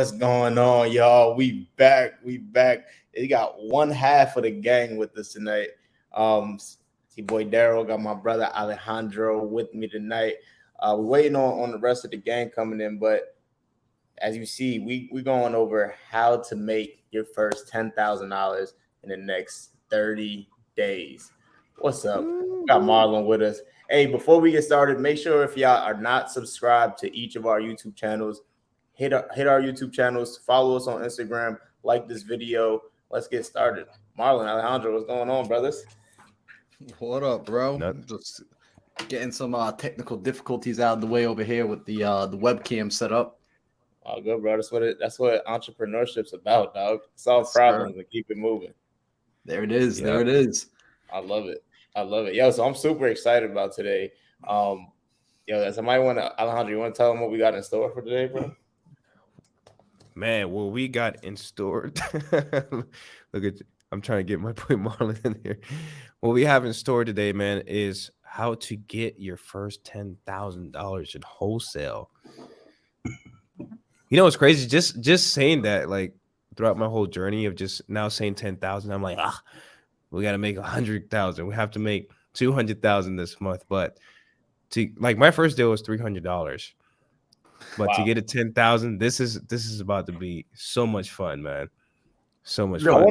What's going on, y'all? We back. We back. We got one half of the gang with us tonight. See boy Daryl, got my brother Alejandro with me tonight. We're waiting on the rest of the gang coming in, but as you see, we going over how to make your first $10,000 in the next 30 days. What's up? Got Marlon with us. Hey, before we get started, make sure if y'all are not subscribed to each of our YouTube channels, hit our YouTube channels, follow us on Instagram, like this video. Let's get started. Marlon, Alejandro, what's going on, brothers? What up, bro? Nothing. Just getting some technical difficulties out of the way over here with the webcam set up. Oh, good, bro. That's what entrepreneurship's about, dog. Solve problems and keep it moving. There it is. Yep. There it is. I love it. Yo, so I'm super excited about today. Somebody Alejandro, you want to tell them what we got in store for today, bro? Man, what we got in store. Look at, I'm trying to get my boy Marlon in here. What we have in store today, man, is how to get your first $10,000 in wholesale. You know what's crazy? Just saying that, like throughout my whole journey of just now saying 10,000, I'm like, we got to make 100,000. We have to make 200,000 this month. But my first deal was $300. But Wow. to get a 10,000, this is about to be so much fun, man. So much fun.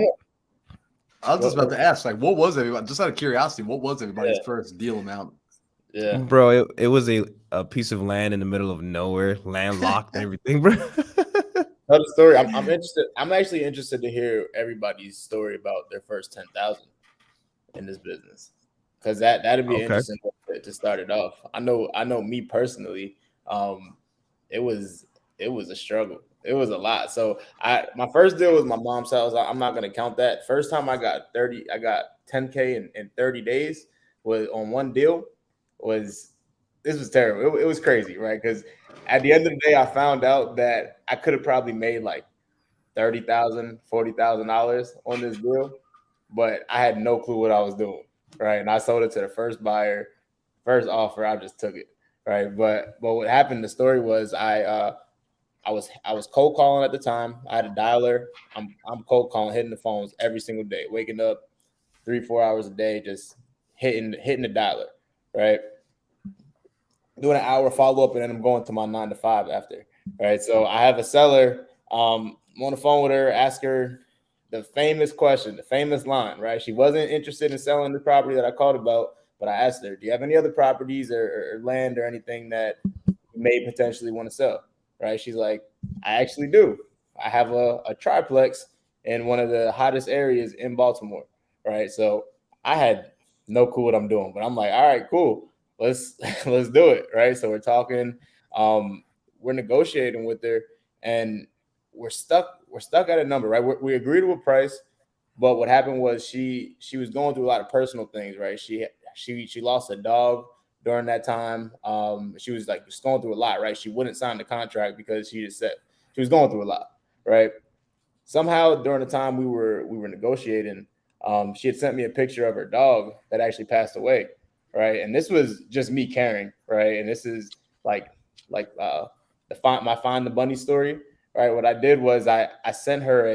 I was just about to ask, like, what was everybody? Just out of curiosity, what was everybody's first deal amount? Yeah, bro, it was a piece of land in the middle of nowhere, landlocked and everything, bro. Tell the story. I'm interested. I'm actually interested to hear everybody's story about their first 10,000 in this business, because that'd be interesting to start it off. I know me personally. It was a struggle. It was a lot. So my first deal was my mom's house. I'm not gonna count that. First time I got 10K in 30 days was on one deal. This was terrible. It was crazy, right? Because at the end of the day, I found out that I could have probably made like $30,000, $40,000 on this deal, but I had no clue what I was doing, right? And I sold it to the first buyer, first offer. I just took it, right? But what happened? The story was I was cold calling at the time. I had a dialer. I'm cold calling, hitting the phones every single day, waking up 3-4 hours a day, just hitting the dialer, right? Doing an hour follow up, and then I'm going to my 9 to 5 after, right? So I have a seller. I'm on the phone with her, ask her the famous question, the famous line, right? She wasn't interested in selling the property that I called about, but I asked her, do you have any other properties or land or anything that you may potentially want to sell, right? She's like, I actually do. I have a triplex in one of the hottest areas in Baltimore, right? So I had no clue what I'm doing, but I'm like, all right, cool. Let's do it, right? So we're talking, we're negotiating with her, and we're stuck at a number, right? We agreed to a price, but what happened was she was going through a lot of personal things, right? She lost a dog during that time. She was like just going through a lot, right? She wouldn't sign the contract because she just said she was going through a lot, right? Somehow during the time we were negotiating, she had sent me a picture of her dog that actually passed away, right? And this was just me caring, right? And this is like my Find the Bunny story, right? What I did was I sent her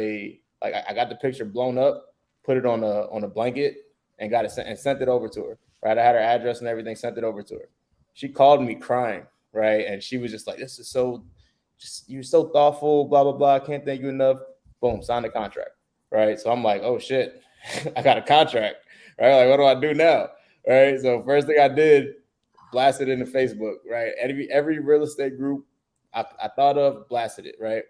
I got the picture blown up, put it on a blanket, and got it sent it over to her, right? I had her address and everything, sent it over to her. She called me crying, right? And she was just like, "This is you're so thoughtful, blah blah blah. I can't thank you enough." Boom, sign the contract, right? So I'm like, "Oh shit, I got a contract, right? Like, what do I do now?" Right. So first thing I did, blasted it into Facebook, right? Every real estate group I thought of, blasted it, right?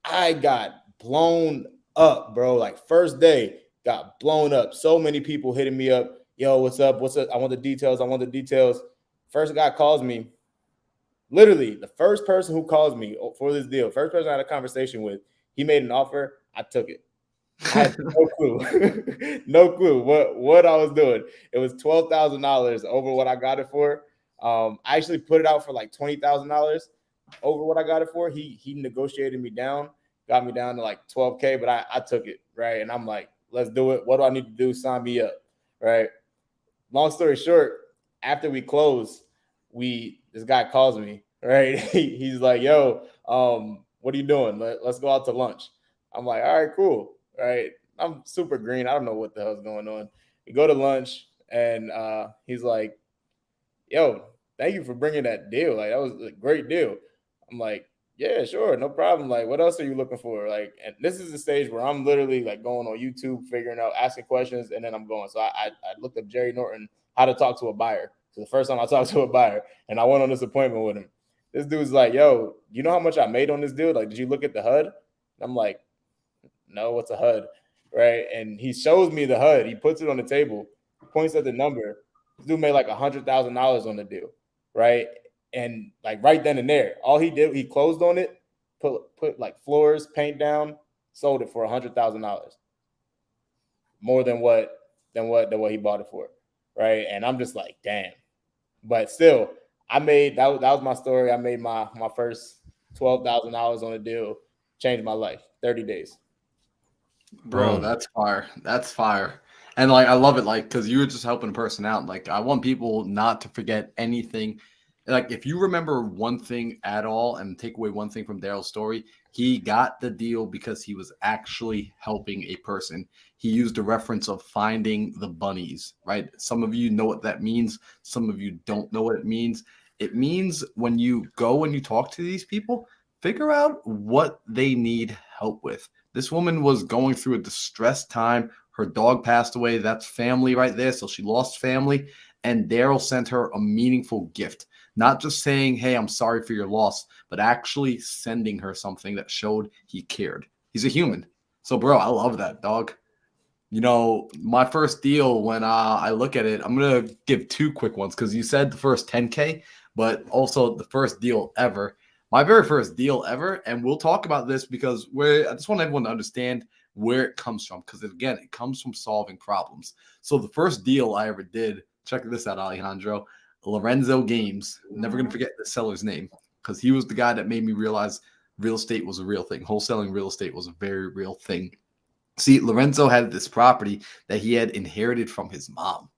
I got blown up, bro. Like first day, got blown up. So many people hitting me up. Yo, what's up? What's up? I want the details. First guy calls me. Literally, the first person who calls me for this deal, first person I had a conversation with, he made an offer. I took it. I had no clue, no clue what I was doing. It was $12,000 over what I got it for. I actually put it out for like $20,000 over what I got it for. He negotiated me down, got me down to like 12K, but I took it, right? And I'm like, let's do it. What do I need to do? Sign me up, right? Long story short, after we close, this guy calls me, right? He's like, yo, what are you doing? Let's go out to lunch. I'm like, all right, cool. Right. I'm super green. I don't know what the hell's going on. We go to lunch and he's like, yo, thank you for bringing that deal. Like, that was a great deal. I'm like, yeah, sure, no problem. Like, what else are you looking for? Like, and this is the stage where I'm literally like going on YouTube, figuring out, asking questions, and then I'm going. So I looked up Jerry Norton, how to talk to a buyer. So the first time I talked to a buyer, and I went on this appointment with him. This dude's like, yo, you know how much I made on this deal? Like, did you look at the HUD? And I'm like, no, what's a HUD? Right. And he shows me the HUD. He puts it on the table, points at the number. This dude made like $100,000 on the deal. Right. And like right then and there, all he did, he closed on it, put like floors, paint down, sold it for $100,000, more than what he bought it for, right? And I'm just like, damn. But still, I made that was my story. I made my first $12,000 on a deal, changed my life, 30 days. Bro, that's fire. That's fire. And like I love it, like because you were just helping a person out. Like I want people not to forget anything. Like if you remember one thing at all and take away one thing from Daryl's story, he got the deal because he was actually helping a person. He used a reference of finding the bunnies, right? Some of you know what that means. Some of you don't know what it means. It means when you go and you talk to these people, figure out what they need help with. This woman was going through a distressed time. Her dog passed away. That's family right there. So she lost family. And Daryl sent her a meaningful gift. Not just saying, hey, I'm sorry for your loss, but actually sending her something that showed he cared. He's a human. So, bro, I love that, dog. You know, my first deal, when I look at it, I'm going to give two quick ones because you said the first 10K, but also the first deal ever. My very first deal ever, and we'll talk about this because I just want everyone to understand where it comes from because, again, it comes from solving problems. So the first deal I ever did, check this out, Alejandro, Lorenzo Games. Never going to forget the seller's name because he was the guy that made me realize real estate was a real thing. Wholesaling real estate was a very real thing. See, Lorenzo had this property that he had inherited from his mom.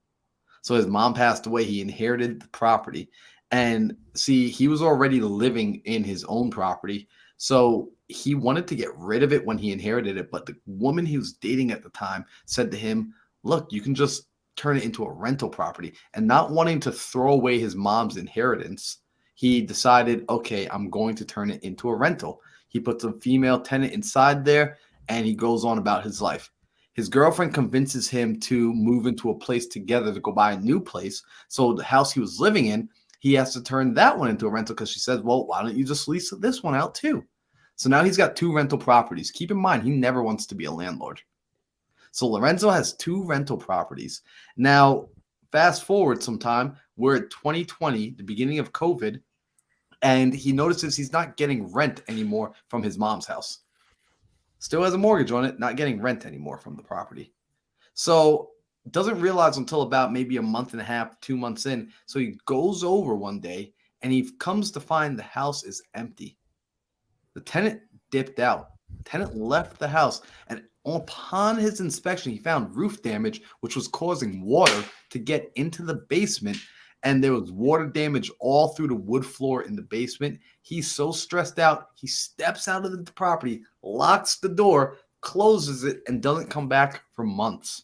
So his mom passed away. He inherited the property. And see, he was already living in his own property. So he wanted to get rid of it when he inherited it. But the woman he was dating at the time said to him, look, you can just turn it into a rental property. And not wanting to throw away his mom's inheritance, he decided, okay, I'm going to turn it into a rental. He puts a female tenant inside there and he goes on about his life. His girlfriend convinces him to move into a place together to go buy a new place. So the house he was living in, he has to turn that one into a rental because she says, well, why don't you just lease this one out too? So now he's got two rental properties. Keep in mind, he never wants to be a landlord. So Lorenzo has two rental properties. Now, fast forward some time, we're at 2020, the beginning of COVID, and he notices he's not getting rent anymore from his mom's house. Still has a mortgage on it, not getting rent anymore from the property. So doesn't realize until about maybe a month and a half, 2 months in. So he goes over one day and he comes to find the house is empty. The tenant dipped out. The tenant left the house, and upon his inspection, he found roof damage, which was causing water to get into the basement. And there was water damage all through the wood floor in the basement. He's so stressed out, he steps out of the property, locks the door, closes it, and doesn't come back for months.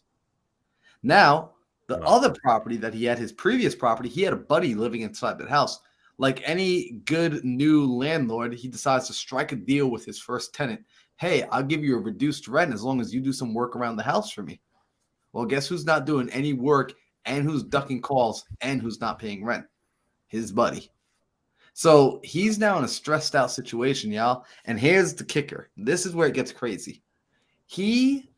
Now, the other property that he had, his previous property, he had a buddy living inside that house. Like any good new landlord, he decides to strike a deal with his first tenant. Hey, I'll give you a reduced rent as long as you do some work around the house for me. Well, guess who's not doing any work and who's ducking calls and who's not paying rent? His buddy. So he's now in a stressed out situation, y'all. And here's the kicker. This is where it gets crazy. He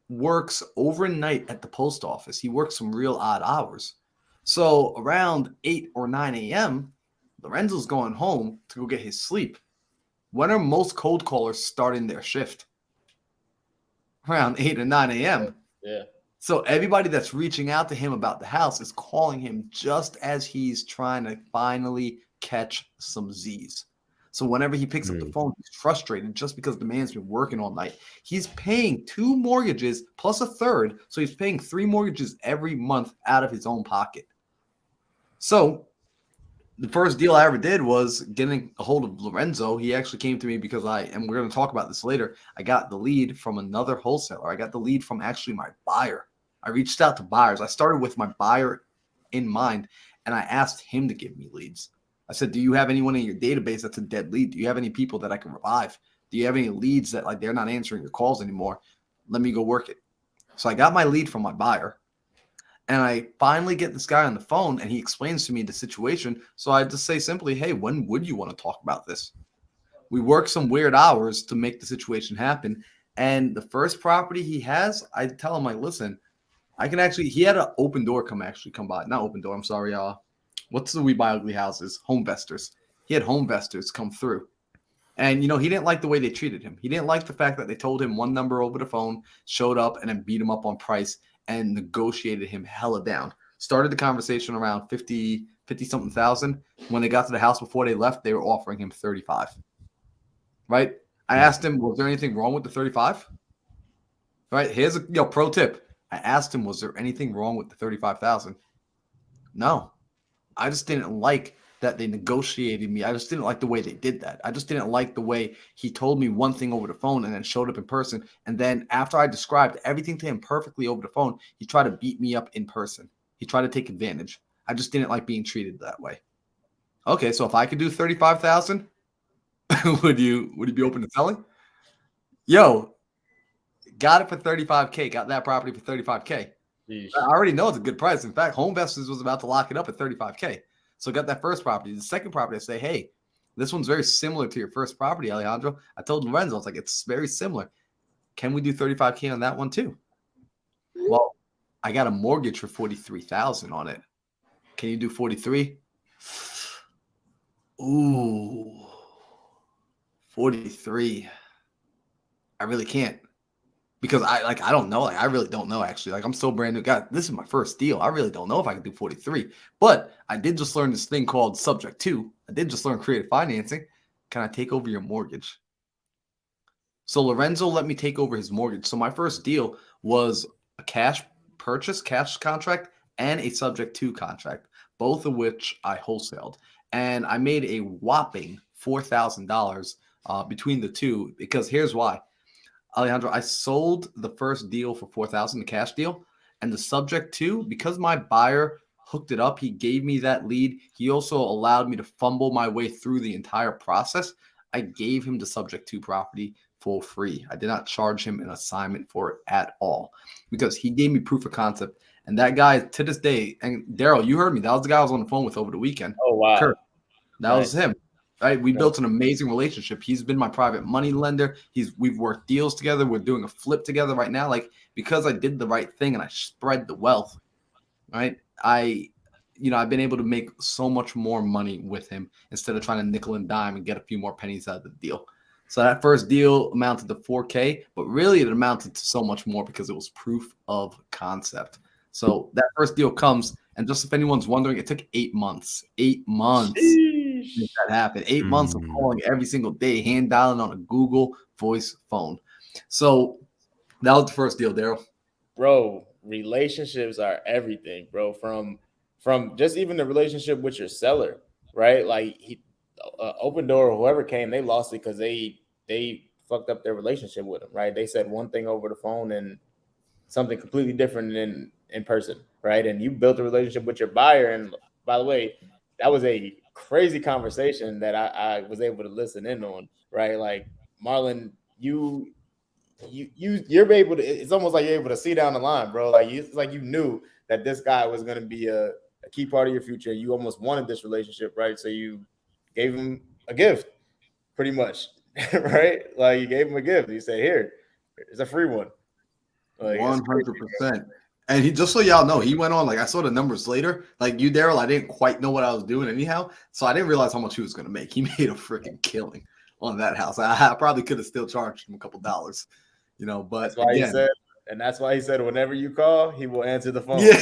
works overnight at the post office. He works some real odd hours. So around 8 or 9 a.m., Lorenzo's going home to go get his sleep. When are most cold callers starting their shift? Around 8 or 9 a.m. Yeah. So everybody that's reaching out to him about the house is calling him just as he's trying to finally catch some Z's. So whenever he picks up the phone, he's frustrated just because the man's been working all night. He's paying 2 mortgages plus a third. So he's paying 3 mortgages every month out of his own pocket. So the first deal I ever did was getting a hold of Lorenzo. He actually came to me because and we're going to talk about this later. I got the lead from another wholesaler. I got the lead from actually my buyer. I reached out to buyers. I started with my buyer in mind, and I asked him to give me leads. I said, do you have anyone in your database that's a dead lead? Do you have any people that I can revive? Do you have any leads that like they're not answering your calls anymore? Let me go work it. So I got my lead from my buyer. And I finally get this guy on the phone, and he explains to me the situation. So I just say simply, hey, when would you want to talk about this? We work some weird hours to make the situation happen. And the first property he has, I tell him, like, listen, I can actually, he had an Open Door come by. Not Open Door, I'm sorry, what's the We Buy Ugly Houses? Homevestors. He had Homevestors come through. And, he didn't like the way they treated him. He didn't like the fact that they told him one number over the phone, showed up, and then beat him up on price and negotiated him hella down. Started the conversation around 50 something thousand. When they got to the house before they left, they were offering him 35. Right? I asked him, was there anything wrong with the 35? Right? Here's a pro tip. I asked him, was there anything wrong with the 35,000? No. I just didn't like that they negotiated me. I just didn't like the way they did that. I just didn't like the way he told me one thing over the phone and then showed up in person. And then after I described everything to him perfectly over the phone, he tried to beat me up in person. He tried to take advantage. I just didn't like being treated that way. Okay, so if I could do 35,000, would you be open to selling? Yo, got it for 35K. Got that property for 35K. Jeez. I already know it's a good price. In fact, Homevestors was about to lock it up at 35K. So got that first property. The second property, I say, hey, this one's very similar to your first property, Alejandro. I told Lorenzo, I was like, it's very similar. Can we do 35K on that one too? Well, I got a mortgage for 43,000 on it. Can you do 43? Ooh, 43. I really can't. Because I don't know. Like, I really don't know, actually. Like, I'm still brand new. God, this is my first deal. I really don't know if I can do 43. But I did just learn this thing called Subject to. I did just learn creative financing. Can I take over your mortgage? So Lorenzo let me take over his mortgage. So my first deal was a cash purchase, cash contract, and a Subject to contract, both of which I wholesaled. And I made a whopping $4,000 between the two, because here's why. Alejandro, I sold the first deal for $4,000, the cash deal, and the Subject to, because my buyer hooked it up, he gave me that lead. He also allowed me to fumble my way through the entire process. I gave him the Subject to property for free. I did not charge him an assignment for it at all because he gave me proof of concept. And that guy, to this day, and Daryl, you heard me. That was the guy I was on the phone with over the weekend. Oh, wow. Kurt. That was him. Right, we built an amazing relationship. He's been my private money lender. We've worked deals together. We're doing a flip together right now. Like, because I did the right thing and I spread the wealth, right? I've been able to make so much more money with him instead of trying to nickel and dime and get a few more pennies out of the deal. So that first deal amounted to 4K, but really it amounted to so much more because it was proof of concept. So that first deal comes, and just if anyone's wondering, it took 8 months. 8 months. That happened. 8 months of calling every single day, hand dialing on a Google voice phone. So that was the first deal, Daryl. Bro, relationships are everything, bro. From just even the relationship with your seller, right? Like Open Door or whoever came, they lost it because they fucked up their relationship with him, right? They said one thing over the phone and something completely different in person, right? And you built a relationship with your buyer. And by the way, that was a crazy conversation that I was able to listen in on, right? Like, Marlon, you're able to, it's almost like you're able to see down the line, bro. Like, it's like you knew that this guy was going to be a key part of your future. You almost wanted this relationship, right? So you gave him a gift, pretty much, right? Like, you gave him a gift. You say, here, it's a free one. Like, 100%. And he, just so y'all know, he went on, like, I saw the numbers later. Like you, Daryl, I didn't quite know what I was doing anyhow. So I didn't realize how much he was going to make. He made a freaking killing on that house. I probably could have still charged him a couple dollars, but that's why he said, and that's why he said, whenever you call, he will answer the phone. Yeah.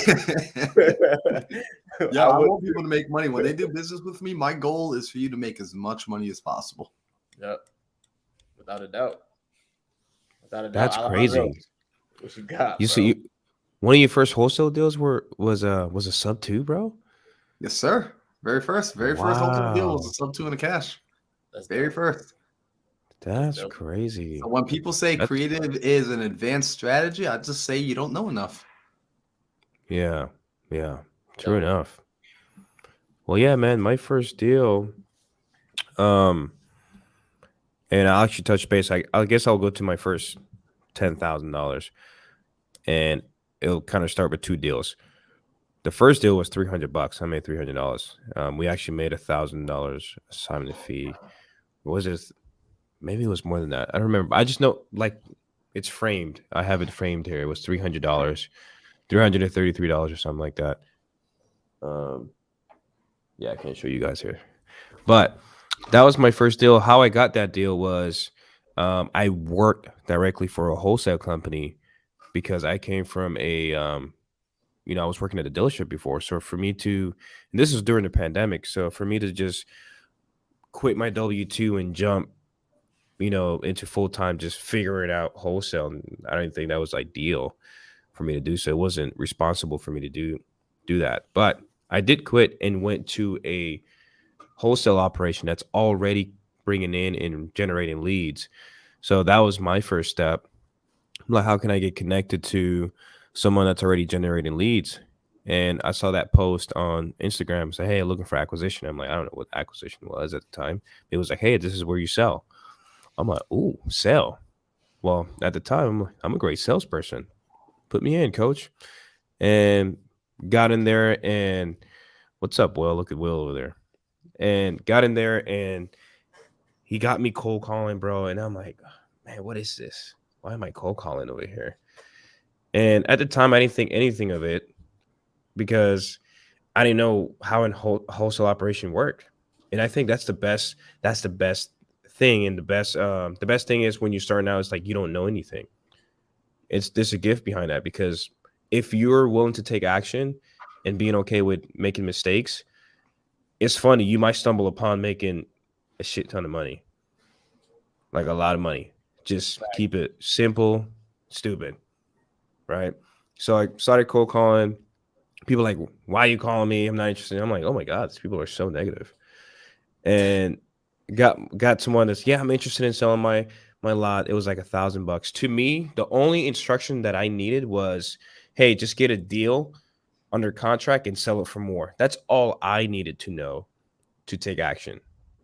I want people to make money. When they do business with me, my goal is for you to make as much money as possible. Yep. Without a doubt. That's crazy. What you got? One of your first wholesale deals was a sub 2, bro? Yes, sir. Very first ultimate deal was Wow. a sub 2 in a cash. That's Very dope. first. That's Dope. crazy. So when people say That's creative is an advanced strategy, I just say you don't know enough. yeah. True Dope. enough. Well, yeah, man, my first deal, um, and I'll actually touch base. I guess I'll go to my first $10,000, and it'll kind of start with two deals. The first deal was $300. I made $300. We actually made $1,000 assignment fee. What was it? Maybe it was more than that. I don't remember. I just know, like, it's framed. I have it framed here. It was $300, $333 or something like that. Yeah, I can't show you guys here, but that was my first deal. How I got that deal was I worked directly for a wholesale company because I came from a I was working at a dealership before. So for me to, and this was during the pandemic, so for me to just quit my W-2 and jump, into full time, just figuring out wholesale, I don't think that was ideal for me to do. So it wasn't responsible for me to do that. But I did quit and went to a wholesale operation that's already bringing in and generating leads. So that was my first step. I'm like, how can I get connected to someone that's already generating leads? And I saw that post on Instagram say, hey, looking for acquisition. I'm like, I don't know what acquisition was at the time. It was like, hey, this is where you sell. I'm like, ooh, sell. Well, at the time, I'm a great salesperson. Put me in, coach. And got in there and what's up, Will? Look at Will over there. And got in there and he got me cold calling, bro. And I'm like, man, what is this? Why am I cold calling over here? And at the time, I didn't think anything of it because I didn't know how a wholesale operation worked. And I think that's the best. That's the best thing. And the best thing is when you start out, it's like you don't know anything. There's a gift behind that because if you're willing to take action and being okay with making mistakes, it's funny. You might stumble upon making a shit ton of money, like a lot of money. Just keep it simple, stupid, right? So I started cold calling. People like, why are you calling me? I'm not interested. I'm like, oh my God, these people are so negative. And got someone that's, yeah, I'm interested in selling my lot. It was like $1,000. To me, the only instruction that I needed was, hey, just get a deal under contract and sell it for more. That's all I needed to know to take action.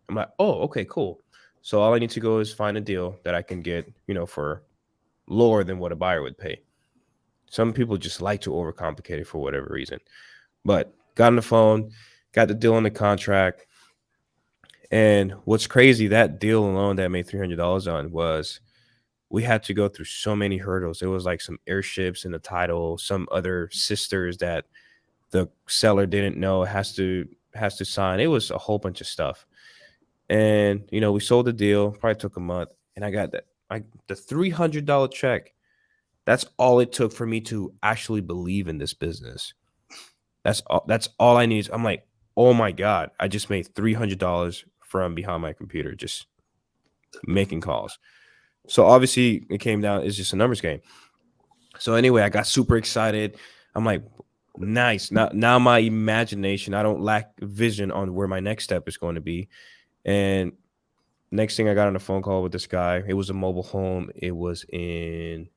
I'm like, oh, okay, cool. So all I need to go is find a deal that I can get, for lower than what a buyer would pay. Some people just like to overcomplicate it for whatever reason. But got on the phone, got the deal on the contract. And what's crazy, that deal alone that I made $300 on was we had to go through so many hurdles. It was like some airships in the title, some other sisters that the seller didn't know has to sign. It was a whole bunch of stuff. And we sold the deal, probably took a month, and I got the $300 check. That's all it took for me to actually believe in this business. That's all I need. I'm like, oh my God, I just made $300 from behind my computer, just making calls. So obviously it came down, it's just a numbers game. So anyway, I got super excited. I'm like, nice. Now my imagination, I don't lack vision on where my next step is going to be. And next thing I got on a phone call with this guy. It was a mobile home. It was in,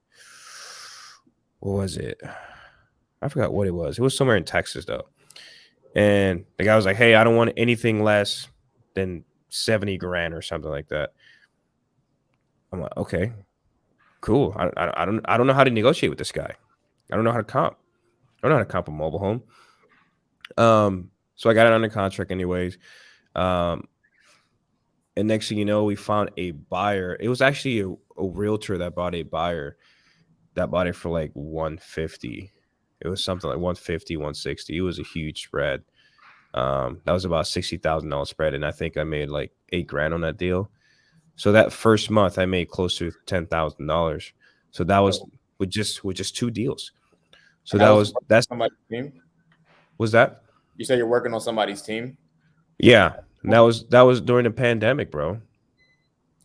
what was it? I forgot what it was. It was somewhere in Texas though. And the guy was like, hey, I don't want anything less than 70 grand or something like that. I'm like, okay, cool. I don't know how to negotiate with this guy. I don't know how to comp. I don't know how to comp a mobile home. So I got it under contract anyways. And next thing you know, we found a buyer. It was actually a realtor that bought a buyer that bought it for like 150. It was something like 150, 160. It was a huge spread. That was about $60,000 spread. And I think I made like $8 grand on that deal. So that first month I made close to $10,000. So that was with just two deals. So that's somebody's team. Was that? You say you're working on somebody's team? Yeah. And that was during the pandemic, bro.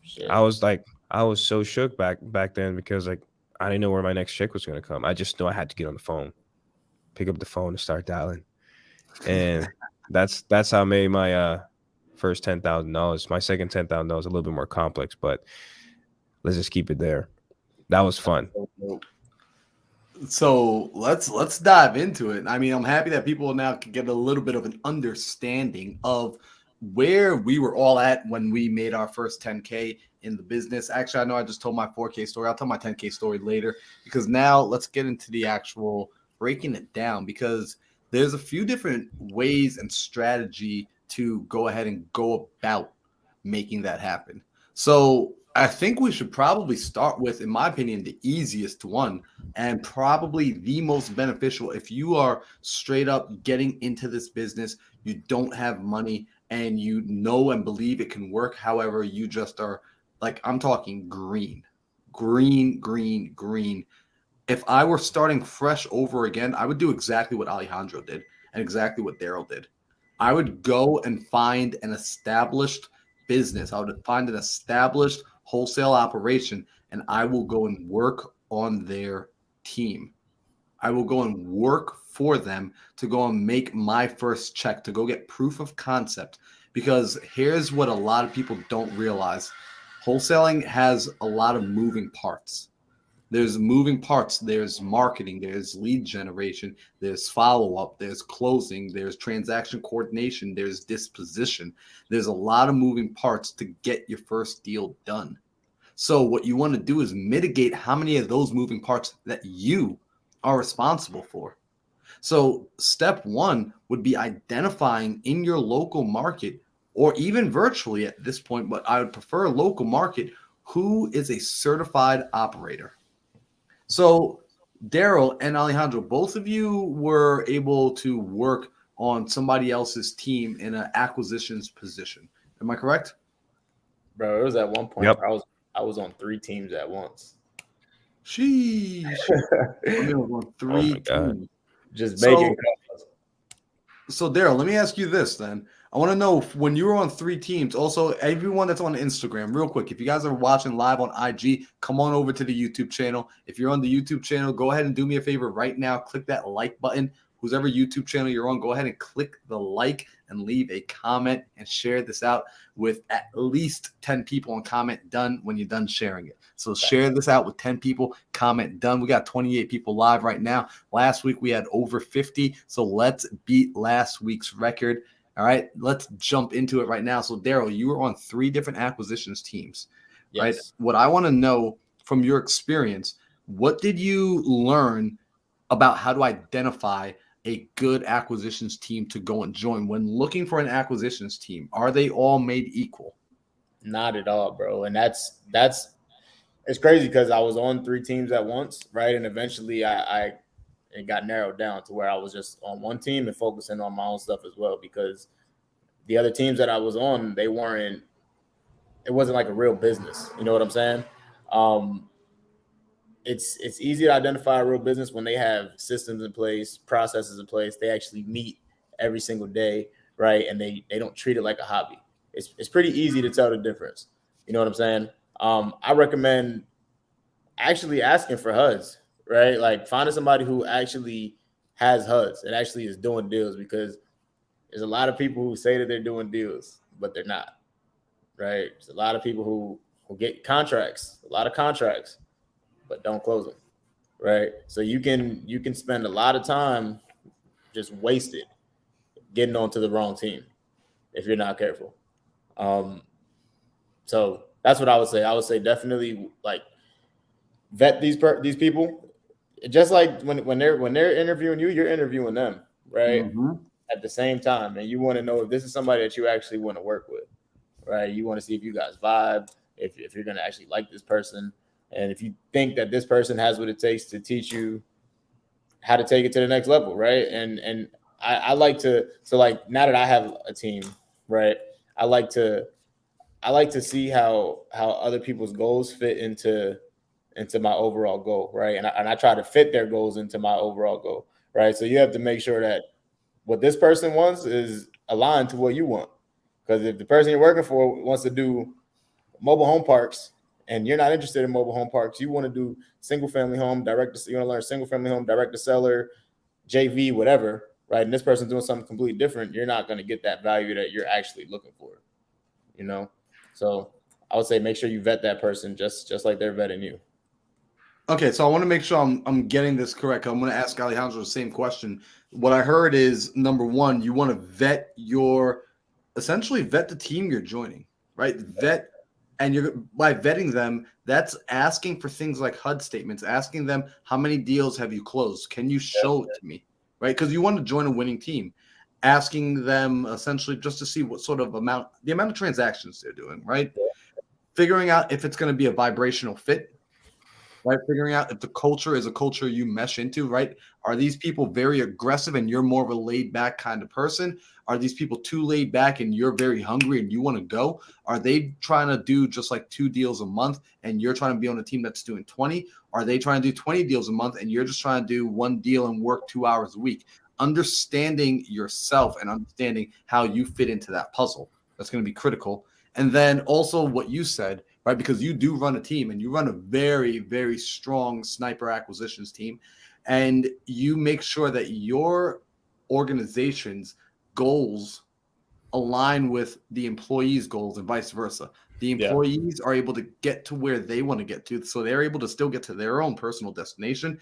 Shit. I was so shook back then because like I didn't know where my next check was gonna come. I just knew I had to get on the phone, pick up the phone and start dialing. And That's how I made my first $10,000. My second $10,000 a little bit more complex, but let's just keep it there. That was fun. So let's dive into it. I mean, I'm happy that people now can get a little bit of an understanding of where we were all at when we made our first 10K in the business. Actually, I know I just told my 4K story. I'll tell my 10K story later, because now let's get into the actual breaking it down, because there's a few different ways and strategy to go ahead and go about making that happen. So I think we should probably start with, in my opinion, the easiest one and probably the most beneficial. If you are straight up getting into this business, you don't have money, and you know and believe it can work. However, you just are, like, I'm talking green. If I were starting fresh over again, I would do exactly what Alejandro did and exactly what Daryl did. I would go and find an established business. I would find an established wholesale operation, and I will go and work on their team. I will go and work for them to go and make my first check, to go get proof of concept. Because here's what a lot of people don't realize. Wholesaling has a lot of moving parts. There's moving parts. There's marketing, there's lead generation, there's follow-up, there's closing, there's transaction coordination, there's disposition. There's a lot of moving parts to get your first deal done. So what you want to do is mitigate how many of those moving parts that you are responsible for. So step one would be identifying in your local market, or even virtually at this point, but I would prefer local market, who is a certified operator. So Daryl and Alejandro, both of you were able to work on somebody else's team in an acquisitions position. Am I correct? Bro, it was at one point. Yep. I was on 3 teams at once. Sheesh. I was on 3 teams. Just making calls. So Daryl, let me ask you this then. I want to know, when you were on 3 teams, also everyone that's on Instagram, real quick, if you guys are watching live on IG, come on over to the YouTube channel. If you're on the YouTube channel, go ahead and do me a favor right now. Click that like button. Whoever YouTube channel you're on, go ahead and click the like and leave a comment and share this out with at least 10 people, and comment done when you're done sharing it. So share this out with 10 people, comment done. We got 28 people live right now. Last week we had over 50. So let's beat last week's record. All right, let's jump into it right now. So Daryl, you were on 3 different acquisitions teams, Yes. right? What I want to know from your experience, what did you learn about how to identify a good acquisitions team to go and join? When looking for an acquisitions team, are they all made equal? Not at all, bro. And that's it's crazy, because I was on 3 teams at once, right? And eventually it got narrowed down to where I was just on one team and focusing on my own stuff as well, because the other teams that I was on, it wasn't like a real business. You know what I'm saying? It's easy to identify a real business when they have systems in place, processes in place. They actually meet every single day, right? And they don't treat it like a hobby. It's pretty easy to tell the difference. You know what I'm saying? I recommend actually asking for HUDs, right? Like finding somebody who actually has HUDs and actually is doing deals, because there's a lot of people who say that they're doing deals, but they're not, right? There's a lot of people who get contracts, a lot of contracts, but don't close them, right? So you can spend a lot of time just wasted getting onto the wrong team if you're not careful. So that's what I would say. I would say definitely like vet these people. Just like when they're interviewing you, you're interviewing them, right? Mm-hmm. At the same time, and you want to know if this is somebody that you actually want to work with, right? You want to see if you guys vibe, if you're going to actually like this person, and if you think that this person has what it takes to teach you how to take it to the next level, right? And I like to, so like now that I have a team, right? I like to see how other people's goals fit into my overall goal, right? And I try to fit their goals into my overall goal, right? So you have to make sure that what this person wants is aligned to what you want. Because if the person you're working for wants to do mobile home parks and you're not interested in mobile home parks, you want to do single family home, you want to learn single family home, direct to seller, JV, whatever, right? And this person's doing something completely different. You're not going to get that value that you're actually looking for, you know? So I would say make sure you vet that person just like they're vetting you. Okay, so I want to make sure I'm getting this correct. I'm going to ask Alejandro the same question. What I heard is, number one, you want to essentially vet the team you're joining, right? Vet, and by vetting them, that's asking for things like HUD statements, asking them how many deals have you closed? Can you show it to me, right? Because you want to join a winning team. Asking them essentially just to see what sort of the amount of transactions they're doing, right? Figuring out if it's going to be a vibrational fit. Right, figuring out if the culture is a culture you mesh into, right? Are these people very aggressive and you're more of a laid back kind of person? Are these people too laid back and you're very hungry and you want to go? Are they trying to do just like 2 deals a month and you're trying to be on a team that's doing 20? Are they trying to do 20 deals a month and you're just trying to do 1 deal and work 2 hours a week? Understanding yourself and understanding how you fit into that puzzle. That's going to be critical. And then also what you said, right? Because you do run a team and you run a very, very strong sniper acquisitions team. And you make sure that your organization's goals align with the employees' goals and vice versa. The employees are able to get to where they want to get to. So they're able to still get to their own personal destination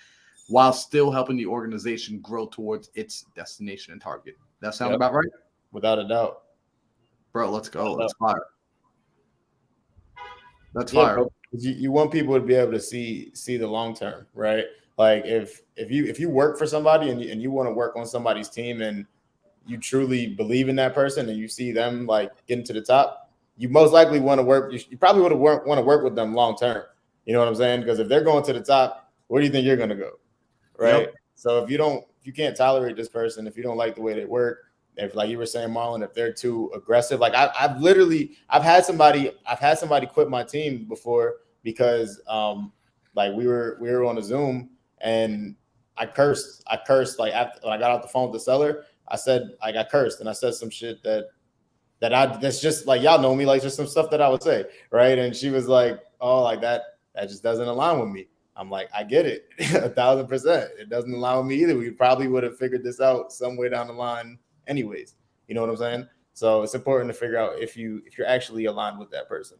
while still helping the organization grow towards its destination and target. That sound about right? Without a doubt. Bro, let's go. Let's fire. That's fire. Bro, you want people to be able to see the long term, right? Like if you work for somebody and you want to work on somebody's team and you truly believe in that person and you see them like getting to the top, you most likely want to work. You probably would want to work with them long term. You know what I'm saying? Because if they're going to the top, where do you think you're going to go, right? Yep. So if you can't tolerate this person, if you don't like the way they work, if like you were saying, Marlon, if they're too aggressive, like I've had somebody quit my team before because like we were on a Zoom and I cursed like after when I got off the phone with the seller, I said like I cursed and I said some shit that's just like y'all know me, like just some stuff that I would say, right? And she was like, oh, like that just doesn't align with me. I'm like, I get it 1,000%. It doesn't align with me either. We probably would have figured this out somewhere down the line anyways. You know what I'm saying? So it's important to figure out if you're actually aligned with that person.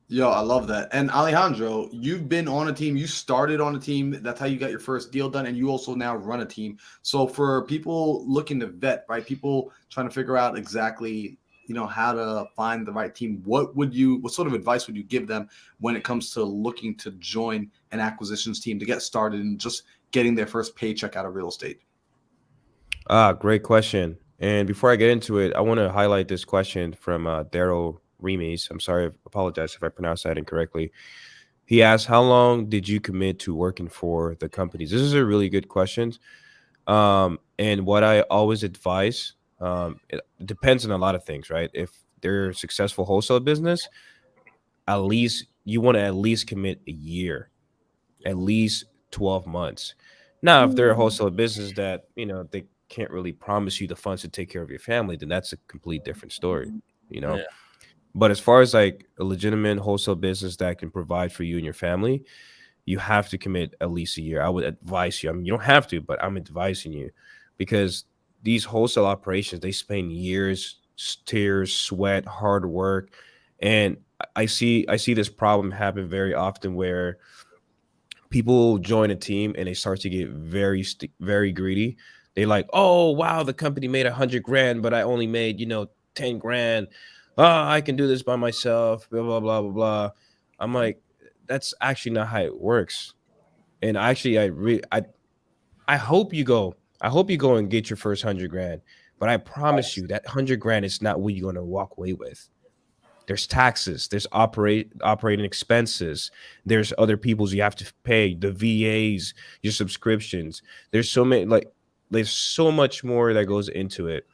Yo, I love that. And Alejandro, you've been on a team. You started on a team. That's how you got your first deal done. And you also now run a team. So for people looking to vet, right, people trying to figure out exactly, how to find the right team, what sort of advice would you give them when it comes to looking to join an acquisitions team to get started and just getting their first paycheck out of real estate? Great question. And before I get into it, I want to highlight this question from Daryl Remes. I'm sorry, I apologize if I pronounced that incorrectly. He asked, how long did you commit to working for the companies? This is a really good question. And what I always advise, it depends on a lot of things, right? If they're a successful wholesale business, you want to at least commit a year, at least 12 months. Now, if they're a wholesale business that, they can't really promise you the funds to take care of your family, then that's a complete different story, Yeah. But as far as like a legitimate wholesale business that can provide for you and your family, you have to commit at least a year. I would advise you. I mean, you don't have to, but I'm advising you because these wholesale operations, they spend years, tears, sweat, hard work. And I see this problem happen very often where people join a team and they start to get very, very greedy. They like, oh, wow, the company made $100,000, but I only made, 10 grand. Oh, I can do this by myself, blah, blah, blah, blah, blah. I'm like, that's actually not how it works. And actually, I hope you go and get your first $100,000, but I promise you that $100,000 is not what you're going to walk away with. There's taxes, there's operating expenses, there's other people's you have to pay, the VAs, your subscriptions. There's so much more that goes into it,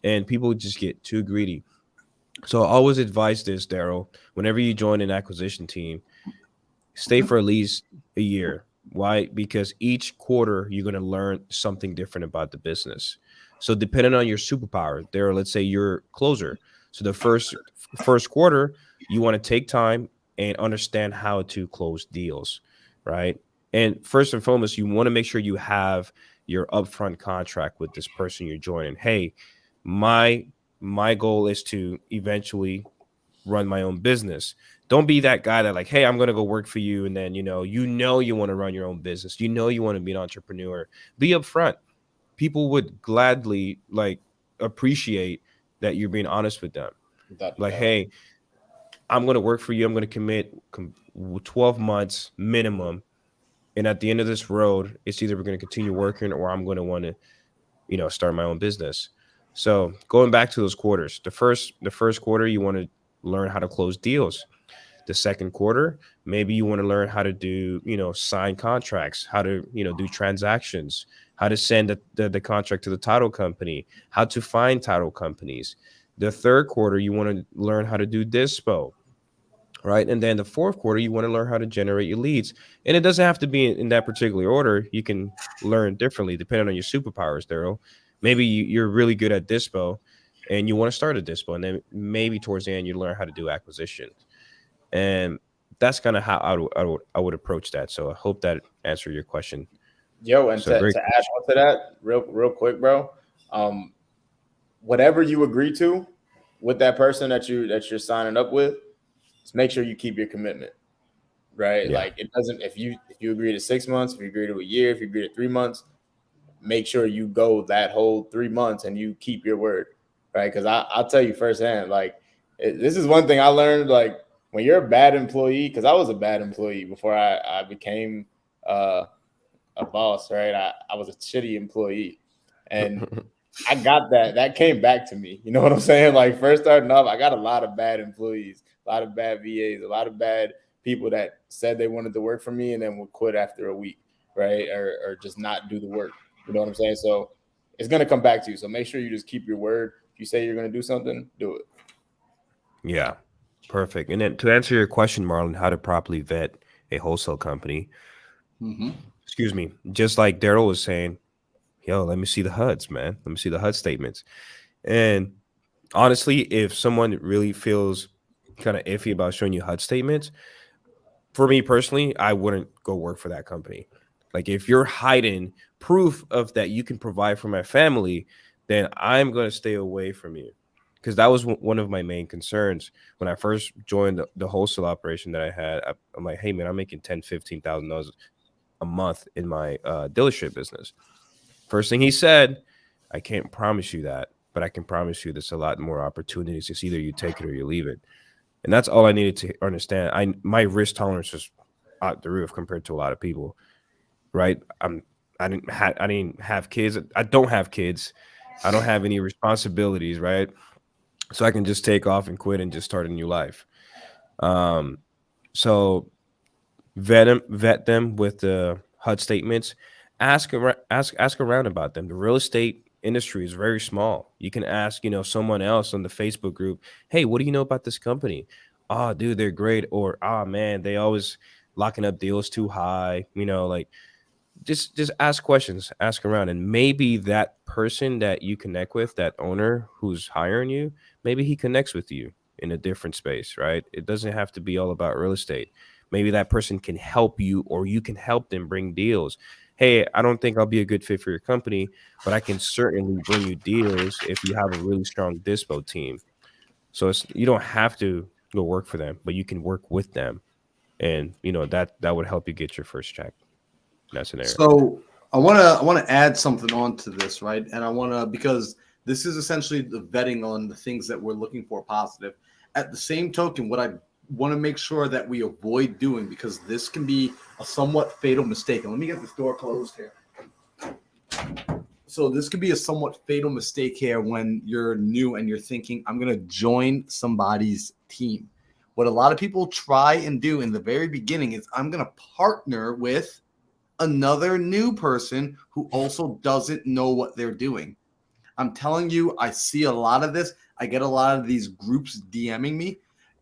and people just get too greedy. So I always advise this, Daryl, whenever you join an acquisition team, stay for at least a year. Why? Because each quarter you're going to learn something different about the business. So depending on your superpower, Daryl, let's say you're closer. So the first quarter, you want to take time and understand how to close deals, right? And first and foremost, you want to make sure you have your upfront contract with this person you're joining. Hey, my goal is to eventually run my own business. Don't be that guy that like, hey, I'm gonna go work for you, and then you want to run your own business. You want to be an entrepreneur. Be upfront. People would gladly like appreciate that you're being honest with them. Like, hey, I'm gonna work for you. I'm gonna commit 12 months minimum, and at the end of this road, it's either we're gonna continue working or I'm gonna want to, start my own business. So going back to those quarters, the first quarter, you want to learn how to close deals. The second quarter, maybe you want to learn how to do, sign contracts, how to, do transactions, how to send the contract to the title company, how to find title companies. The third quarter, you want to learn how to do dispo, right? And then the fourth quarter, you want to learn how to generate your leads. And it doesn't have to be in that particular order. You can learn differently depending on your superpowers, Daryl. Maybe you're really good at dispo and you want to start a dispo, and then maybe towards the end you learn how to do acquisitions. And that's kind of how I would approach that. So I hope that answered your question. Yo, and to add on to that real quick, bro, whatever you agree to with that person that you're signing up with, just make sure you keep your commitment, right? Yeah. Like it doesn't, if you agree to 6 months, if you agree to a year, if you agree to 3 months, make sure you go that whole 3 months and you keep your word, right? Because I'll tell you firsthand, like this is one thing I learned, like when you're a bad employee, because I was a bad employee before I became a boss, right? I was a shitty employee, and I got that came back to me. You know what I'm saying? Like first starting off, I got a lot of bad employees, a lot of bad VAs, a lot of bad people that said they wanted to work for me and then would quit after a week, right? Or just not do the work. You know what I'm saying? So it's going to come back to you. So make sure you just keep your word. If you say you're going to do something, do it. Yeah, perfect. And then to answer your question, Marlon, how to properly vet a wholesale company. Excuse me. Just like Daryl was saying, yo, let me see the HUDs, man. Let me see the HUD statements. And honestly, if someone really feels kind of iffy about showing you HUD statements, for me personally, I wouldn't go work for that company. Like if you're hiding proof of that you can provide for my family, then I'm going to stay away from you. Because that was one of my main concerns when I first joined the wholesale operation that I had. I'm like, hey, man, I'm making $10,000, $15,000 a month in my dealership business. First thing he said, I can't promise you that, but I can promise you there's a lot more opportunities. It's either you take it or you leave it. And that's all I needed to understand. My risk tolerance was out the roof compared to a lot of people, right? I didn't have kids. I don't have kids. I don't have any responsibilities, right? So I can just take off and quit and just start a new life. So vet them with the HUD statements. Ask around about them. The real estate industry is very small. You can ask, someone else on the Facebook group, hey, what do you know about this company? Oh, dude, they're great. Or, oh, man, they always locking up deals too high. Like just ask questions, ask around. And maybe that person that you connect with, that owner who's hiring you, maybe he connects with you in a different space, right? It doesn't have to be all about real estate. Maybe that person can help you or you can help them bring deals. Hey, I don't think I'll be a good fit for your company, but I can certainly bring you deals if you have a really strong dispo team. So you don't have to go work for them, but you can work with them. And, that would help you get your first check. That's an area. So I want to add something onto this, right? And because this is essentially the vetting on the things that we're looking for positive. At the same token, what I want to make sure that we avoid doing, because this can be a somewhat fatal mistake. And let me get this door closed here. So this could be a somewhat fatal mistake here when you're new and you're thinking, I'm going to join somebody's team. What a lot of people try and do in the very beginning is I'm going to partner with another new person who also doesn't know what they're doing. I'm telling you, I see a lot of this. I get a lot of these groups DMing me,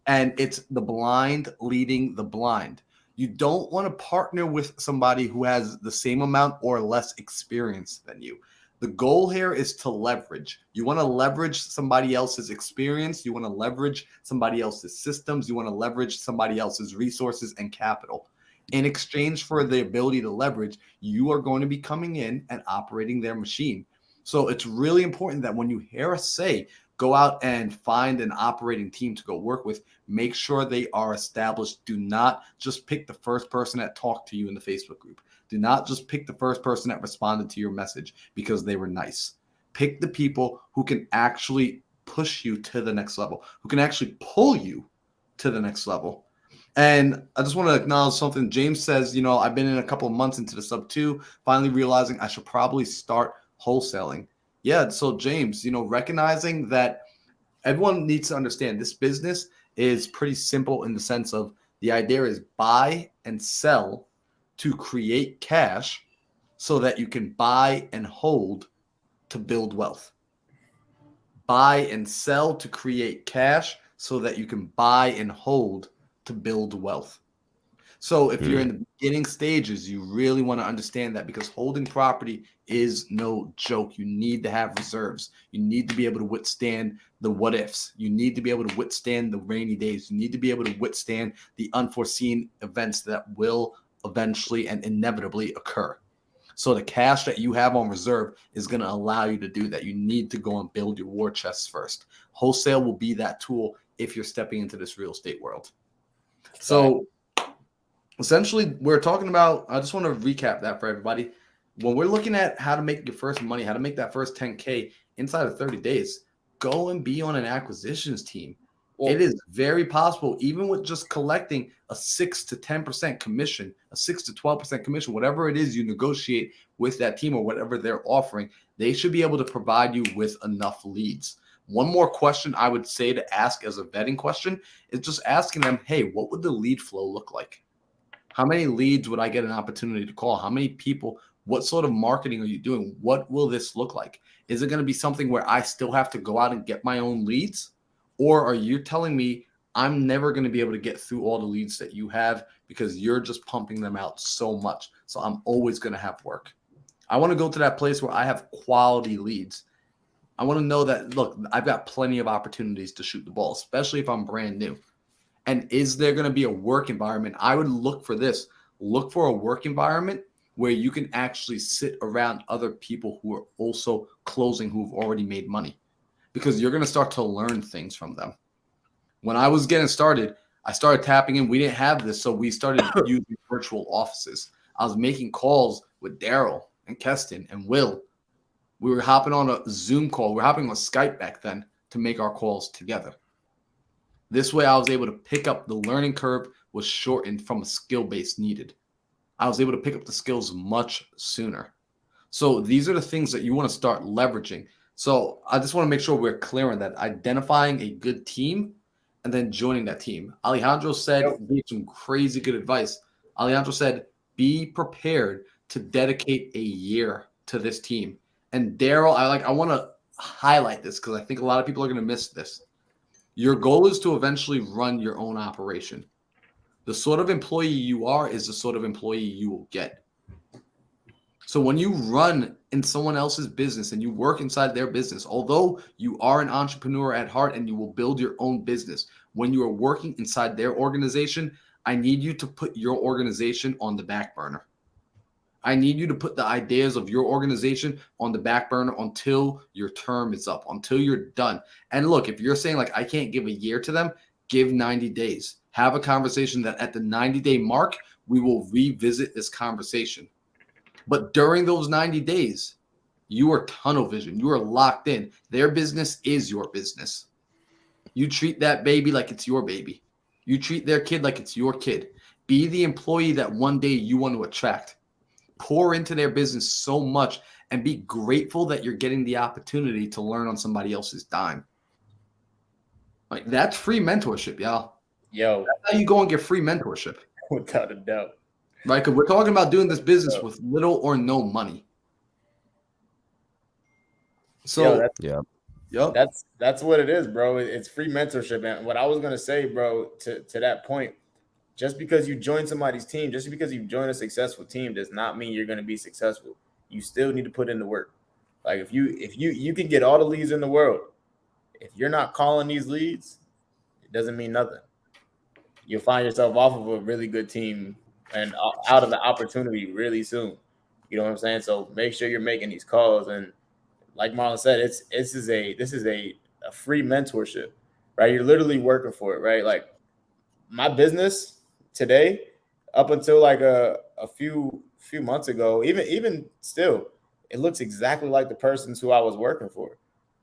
and it's the blind leading the blind. You don't want to partner with somebody who has the same amount or less experience than you. The goal here is to leverage. You want to leverage somebody else's experience. You want to leverage somebody else's systems. You want to leverage somebody else's resources and capital. In exchange for the ability to leverage, you are going to be coming in and operating their machine. So it's really important that when you hear us say, go out and find an operating team to go work with, make sure they are established. Do not just pick the first person that talked to you in the Facebook group. Do not just pick the first person that responded to your message because they were nice. Pick the people who can actually push you to the next level, who can actually pull you to the next level. And I just want to acknowledge something. James says, I've been in a couple of months into the sub 2, finally realizing I should probably start wholesaling. Yeah. So James, recognizing that everyone needs to understand this business is pretty simple in the sense of the idea is buy and sell to create cash so that you can buy and hold to build wealth. Buy and sell to create cash so that you can buy and hold to build wealth. So if you're in the beginning stages, you really want to understand that because holding property is no joke. You need to have reserves. You need to be able to withstand the what ifs. You need to be able to withstand the rainy days. You need to be able to withstand the unforeseen events that will eventually and inevitably occur. So the cash that you have on reserve is going to allow you to do that. You need to go and build your war chests first. Wholesale will be that tool if you're stepping into this real estate world. So essentially, we're talking about, I just want to recap that for everybody. When we're looking at how to make your first money, how to make that first 10K inside of 30 days, go and be on an acquisitions team. Well, it is very possible, even with just collecting a 6 to 10% commission, a 6 to 12% commission, whatever it is you negotiate with that team or whatever they're offering, they should be able to provide you with enough leads. One more question I would say to ask as a vetting question is just asking them, hey, what would the lead flow look like? How many leads would I get an opportunity to call? How many people? What sort of marketing are you doing? What will this look like? Is it going to be something where I still have to go out and get my own leads? Or are you telling me I'm never going to be able to get through all the leads that you have because you're just pumping them out so much? So I'm always going to have work. I want to go to that place where I have quality leads. I want to know that, look, I've got plenty of opportunities to shoot the ball, especially if I'm brand new. And is there going to be a work environment? I would look for this. Look for a work environment where you can actually sit around other people who are also closing, who've already made money, because you're going to start to learn things from them. When I was getting started, I started tapping in. We didn't have this, so we started using virtual offices. I was making calls with Daryl and Keston and Will. We were hopping on a Zoom call. We were hopping on Skype back then to make our calls together. This way, I was able to pick up the learning curve was shortened from a skill base needed. I was able to pick up the skills much sooner. So these are the things that you want to start leveraging. So I just want to make sure we're clear on that. Identifying a good team and then joining that team. Alejandro said, gave some crazy good advice. Alejandro said, be prepared to dedicate a year to this team. And Daryl, I want to highlight this because I think a lot of people are going to miss this. Your goal is to eventually run your own operation. The sort of employee you are is the sort of employee you will get. So when you run in someone else's business and you work inside their business, although you are an entrepreneur at heart and you will build your own business, when you are working inside their organization, I need you to put your organization on the back burner. I need you to put the ideas of your organization on the back burner until your term is up, until you're done. And look, if you're saying like, I can't give a year to them, give 90 days. Have a conversation that at the 90-day mark, we will revisit this conversation. But during those 90 days, you are tunnel vision. You are locked in. Their business is your business. You treat that baby like it's your baby. You treat their kid like it's your kid. Be the employee that one day you want to attract. Pour into their business so much and be grateful that you're getting the opportunity to learn on somebody else's dime. Like, that's free mentorship, y'all. Yo, that's how you go and get free mentorship. Without a doubt. Right? Because we're talking about doing this business with little or no money. So that's what it is, bro. It's free mentorship. And what I was gonna say, bro, to that point, just because you join somebody's team, just because you join a successful team does not mean you're gonna be successful. You still need to put in the work. Like if you can get all the leads in the world, if you're not calling these leads, it doesn't mean nothing. You'll find yourself off of a really good team and out of the opportunity really soon. You know what I'm saying? So make sure you're making these calls. And like Marlon said, this is a free mentorship, right? You're literally working for it, right? Like my business today, up until like a few months ago, even still, it looks exactly like the persons who I was working for.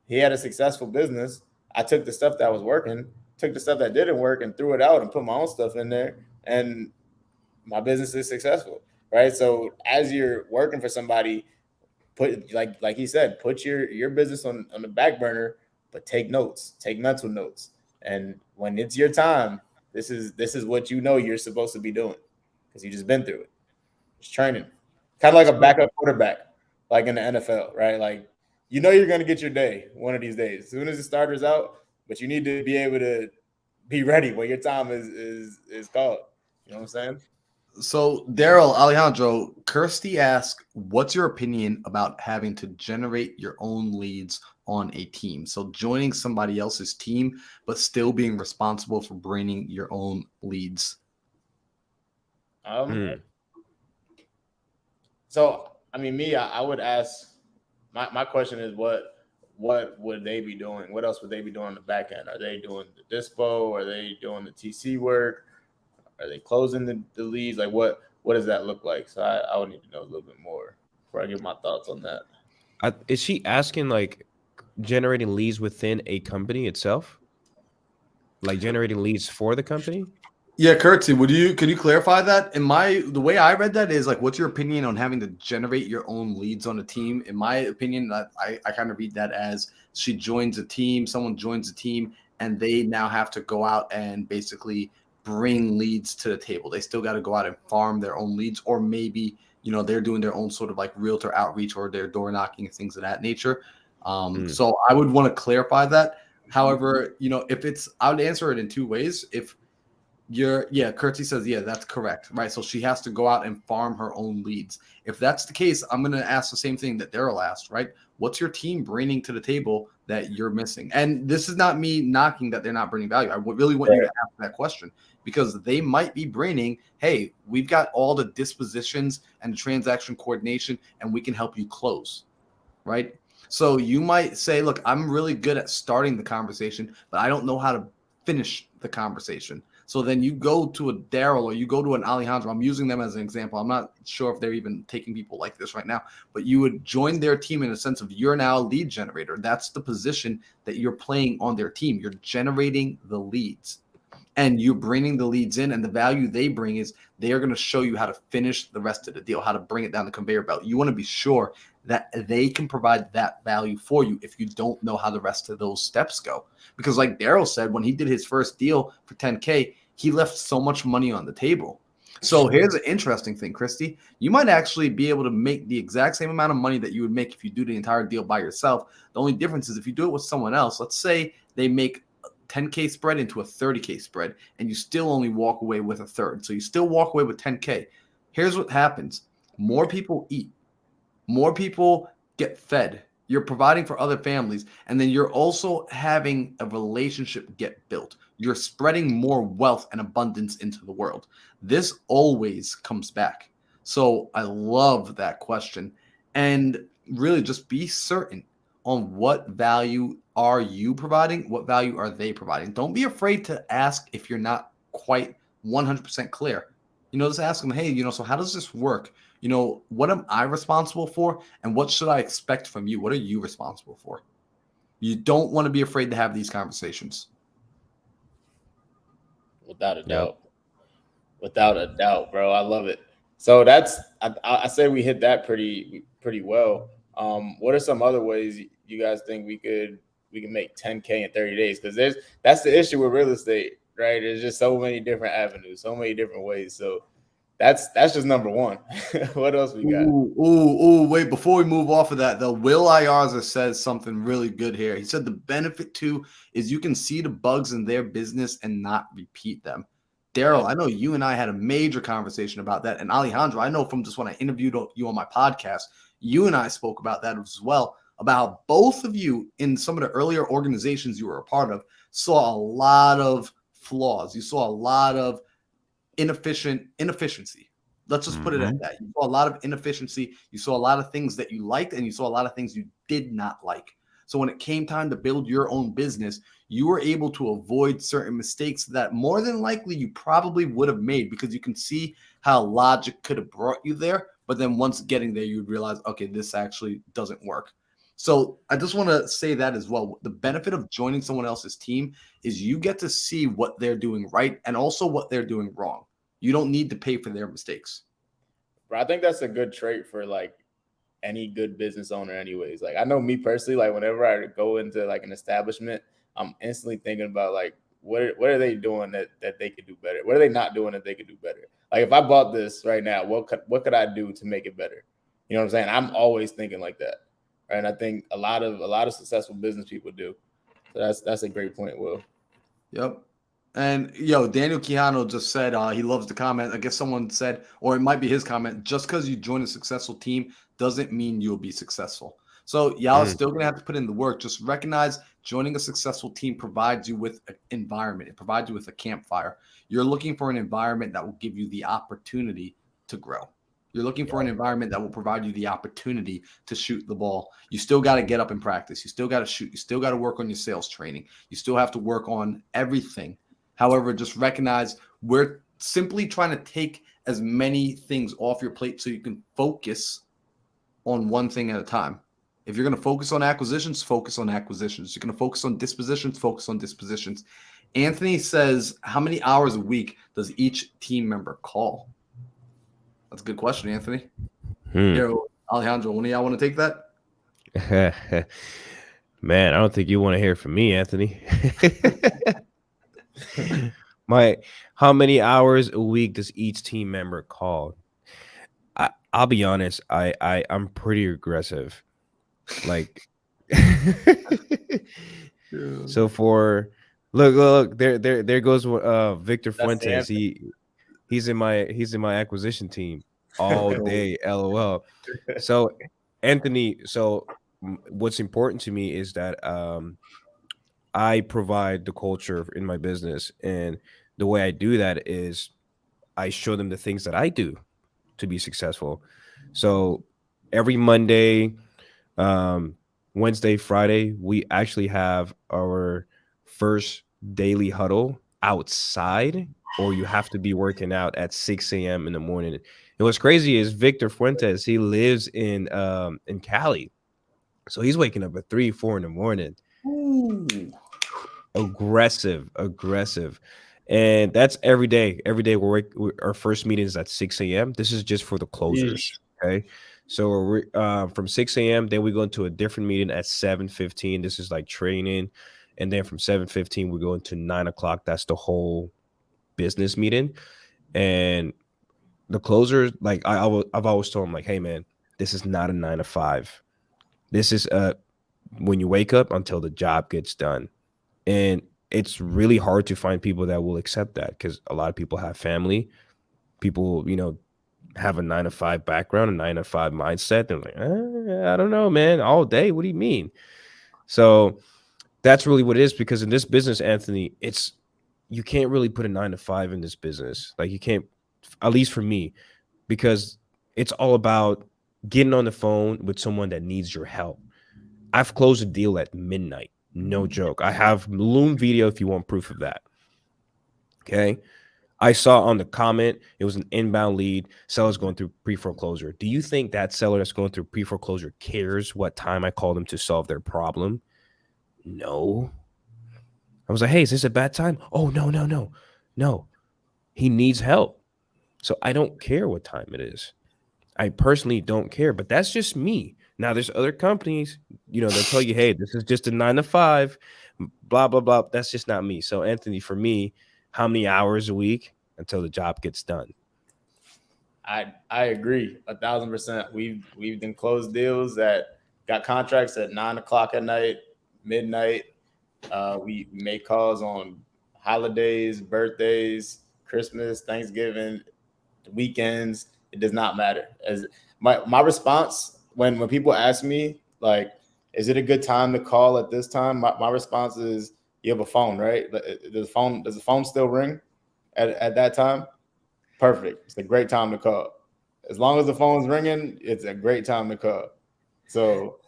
He had a successful business. I took the stuff that was working, took the stuff that didn't work, and threw it out and put my own stuff in there. And my business is successful, right? So as you're working for somebody, put like he said, put your business on the back burner, but take notes, take mental notes. And when it's your time, this is what you know you're supposed to be doing because you just been through it. It's training, kind of like a backup quarterback, like in the NFL, right? Like you know you're gonna get your day one of these days, as soon as the starter's out, but you need to be able to be ready when your time is called. You know what I'm saying? So, Daryl, Alejandro, Kirsty asked, what's your opinion about having to generate your own leads on a team? So, joining somebody else's team, but still being responsible for bringing your own leads. So, I mean, I would ask, my question is what would they be doing? What else would they be doing on the back end? Are they doing the dispo? Are they doing the TC work? Are they closing the leads? Like what does that look like? So I would need to know a little bit more before I give my thoughts on that. Is she asking like generating leads within a company itself? Like generating leads for the company? Yeah, Curtsy, could you clarify that? The way I read that is like, what's your opinion on having to generate your own leads on a team? In my opinion, I kind of read that as she joins a team, someone joins a team, and they now have to go out and basically bring leads to the table. They still got to go out and farm their own leads, or maybe, they're doing their own sort of like realtor outreach or they're door knocking and things of that nature. So I would want to clarify that. However, I would answer it in two ways. If Curtsy says, yeah, that's correct, right? So she has to go out and farm her own leads. If that's the case, I'm going to ask the same thing that Daryl asked, right? What's your team bringing to the table that you're missing? And this is not me knocking that they're not bringing value. I really want you to ask that question because they might be bringing, hey, we've got all the dispositions and the transaction coordination, and we can help you close, right? So you might say, look, I'm really good at starting the conversation, but I don't know how to finish the conversation. So then you go to a Daryl or you go to an Alejandro. I'm using them as an example. I'm not sure if they're even taking people like this right now, but you would join their team in a sense of you're now a lead generator. That's the position that you're playing on their team. You're generating the leads and you're bringing the leads in, and the value they bring is they are going to show you how to finish the rest of the deal, how to bring it down the conveyor belt. You want to be sure that they can provide that value for you if you don't know how the rest of those steps go. Because like Daryl said, when he did his first deal for 10K, he left so much money on the table. So here's an interesting thing, Christy. You might actually be able to make the exact same amount of money that you would make if you do the entire deal by yourself. The only difference is if you do it with someone else, let's say they make a 10K spread into a 30K spread, and you still only walk away with a third. So you still walk away with 10K. Here's what happens. More people eat. More people get fed. You're providing for other families, and then you're also having a relationship get built. You're spreading more wealth and abundance into the world. This always comes back. So I love that question. And really just be certain on what value are you providing? What value are they providing? Don't be afraid to ask if you're not quite 100% clear. Just ask them, hey, so how does this work? What am I responsible for? And what should I expect from you? What are you responsible for? You don't want to be afraid to have these conversations. Without a doubt. Without a doubt, bro. I love it. So that's, I say we hit that pretty well. What are some other ways you guys think we can make 10K in 30 days? Because that's the issue with real estate, right? There's just so many different avenues, so many different ways. So that's just number one. What else we got? Wait, before we move off of that, though, Will Ayarza says something really good here. He said the benefit too is you can see the bugs in their business and not repeat them. Daryl, I know you and I had a major conversation about that. And Alejandro, I know from just when I interviewed you on my podcast, you and I spoke about that as well, about how both of you in some of the earlier organizations you were a part of saw a lot of flaws. You saw a lot of inefficiency, Let's just put it at that. You saw a lot of inefficiency. You saw a lot of things that you liked, and you saw a lot of things you did not like. So when it came time to build your own business, you were able to avoid certain mistakes that more than likely you probably would have made, because you can see how logic could have brought you there. But then once getting there, you would realize, okay, this actually doesn't work. So I just want to say that as well. The benefit of joining someone else's team is you get to see what they're doing right and also what they're doing wrong. You don't need to pay for their mistakes. But I think that's a good trait for like any good business owner anyways. Like I know me personally, like whenever I go into like an establishment, I'm instantly thinking about like what are they doing that they could do better? What are they not doing that they could do better? Like if I bought this right now, what could I do to make it better? You know what I'm saying? I'm always thinking like that. Right? And I think a lot of successful business people do. So that's a great point, Will. Yep. And Daniel Quijano just said he loves the comment. I guess someone said, or it might be his comment, just because you join a successful team doesn't mean you'll be successful. So y'all still gonna have to put in the work. Just recognize joining a successful team provides you with an environment. It provides you with a campfire. You're looking for an environment that will give you the opportunity to grow. You're looking for an environment that will provide you the opportunity to shoot the ball. You still got to get up and practice. You still got to shoot. You still got to work on your sales training. You still have to work on everything. However, just recognize we're simply trying to take as many things off your plate so you can focus on one thing at a time. If you're going to focus on acquisitions, focus on acquisitions. You're going to focus on dispositions, focus on dispositions. Anthony says, how many hours a week does each team member call? That's a good question, Anthony. Here, Alejandro, one of y'all want to take that? Man, I don't think you want to hear from me, Anthony. How many hours a week does each team member call? I'll be honest, I'm pretty aggressive. Like so for look there goes Victor Fuentes. He's in my acquisition team all day. LOL. So Anthony, what's important to me is that I provide the culture in my business, and the way I do that is I show them the things that I do to be successful. So every Monday, Wednesday, Friday, we actually have our first daily huddle outside, or you have to be working out at 6 a.m. in the morning. And what's crazy is Victor Fuentes, he lives in Cali. So he's waking up at 3, 4 in the morning. Ooh. Aggressive. And that's every day. Every day our first meeting is at 6 a.m. This is just for the closers. Okay. So we're from 6 a.m. Then we go into a different meeting at 7:15. This is like training. And then from 7:15, we go into 9 o'clock. That's the whole business meeting. And the closers, like I've always told them, like, hey man, this is not a 9 to 5. This is when you wake up until the job gets done. And it's really hard to find people that will accept that, because a lot of people have family. People, have a 9 to 5 background, a 9 to 5 mindset. They're like, I don't know, man, all day. What do you mean? So that's really what it is, because in this business, Anthony, you can't really put a 9 to 5 in this business. Like you can't, at least for me, because it's all about getting on the phone with someone that needs your help. I've closed a deal at midnight. No joke. I have Loom video if you want proof of that. Okay. I saw on the comment, it was an inbound lead. Seller's going through pre-foreclosure. Do you think that seller that's going through pre-foreclosure cares what time I call them to solve their problem? No. I was like, hey, is this a bad time? Oh, no. He needs help. So I don't care what time it is. I personally don't care, but that's just me. Now there's other companies, they'll tell you, hey, this is just a 9 to 5, blah, blah, blah. That's just not me. So Anthony, for me, how many hours a week until the job gets done? I agree 1,000%. We've done closed deals that got contracts at 9 o'clock at night, midnight. We make calls on holidays, birthdays, Christmas, Thanksgiving, weekends. It does not matter. As my response when people ask me, like, is it a good time to call at this time? My response is, you have a phone, right? Does the phone still ring at that time? perfect. It's a great time to call. As long as the phone's ringing, it's a great time to call. So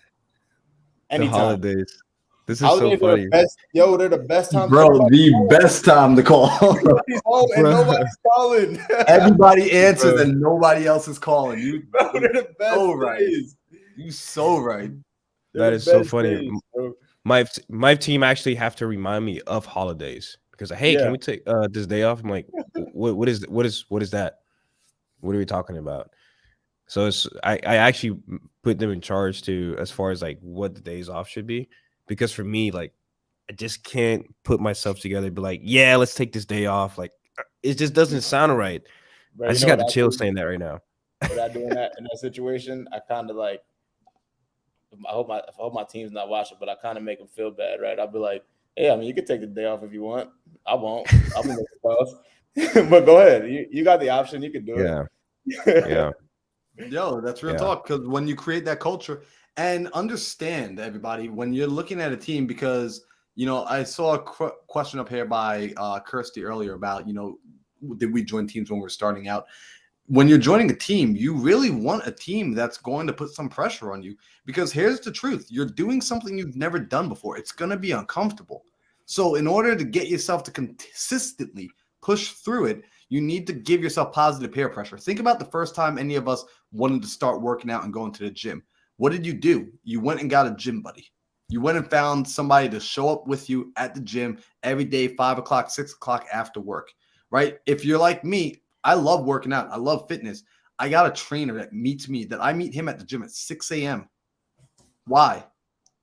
anytime. The holidays. This is Holidays so funny. They're the best time. Bro, the best time to call. Everybody's home and nobody's calling. Everybody answers and nobody else is calling. You, bro, they're the best so right. days. You so right. That is so funny. Days, my team actually have to remind me of holidays because hey, can we take this day off? I'm like, what is that? What are we talking about? So I actually put them in charge to as far as like what the days off should be, because for me, like I just can't put myself together and be like, yeah, let's take this day off. Like it just doesn't sound right. Bro, I just got the chill saying that right now. Without doing that in that situation, I kind of like. I hope my team's not watching, but I kind of make them feel bad, right? I'll be like, hey, I mean, you can take the day off if you want. I won't. I'll be making calls. But go ahead. You got the option. You can do it. Yeah. Yo, that's real talk. Because when you create that culture and understand, everybody, when you're looking at a team, because, you know, I saw a question up here by Kirsty earlier about, you know, did we join teams when we're starting out? When you're joining a team, you really want a team that's going to put some pressure on you, because here's the truth. You're doing something you've never done before. It's going to be uncomfortable. So in order to get yourself to consistently push through it, you need to give yourself positive peer pressure. Think about the first time any of us wanted to start working out and going to the gym. What did you do? You went and got a gym buddy. You went and found somebody to show up with you at the gym every day, 5 o'clock, 6 o'clock after work, right? If you're like me, I love working out. I love fitness. I got a trainer that meets me, that I meet him at the gym at 6 a.m. Why?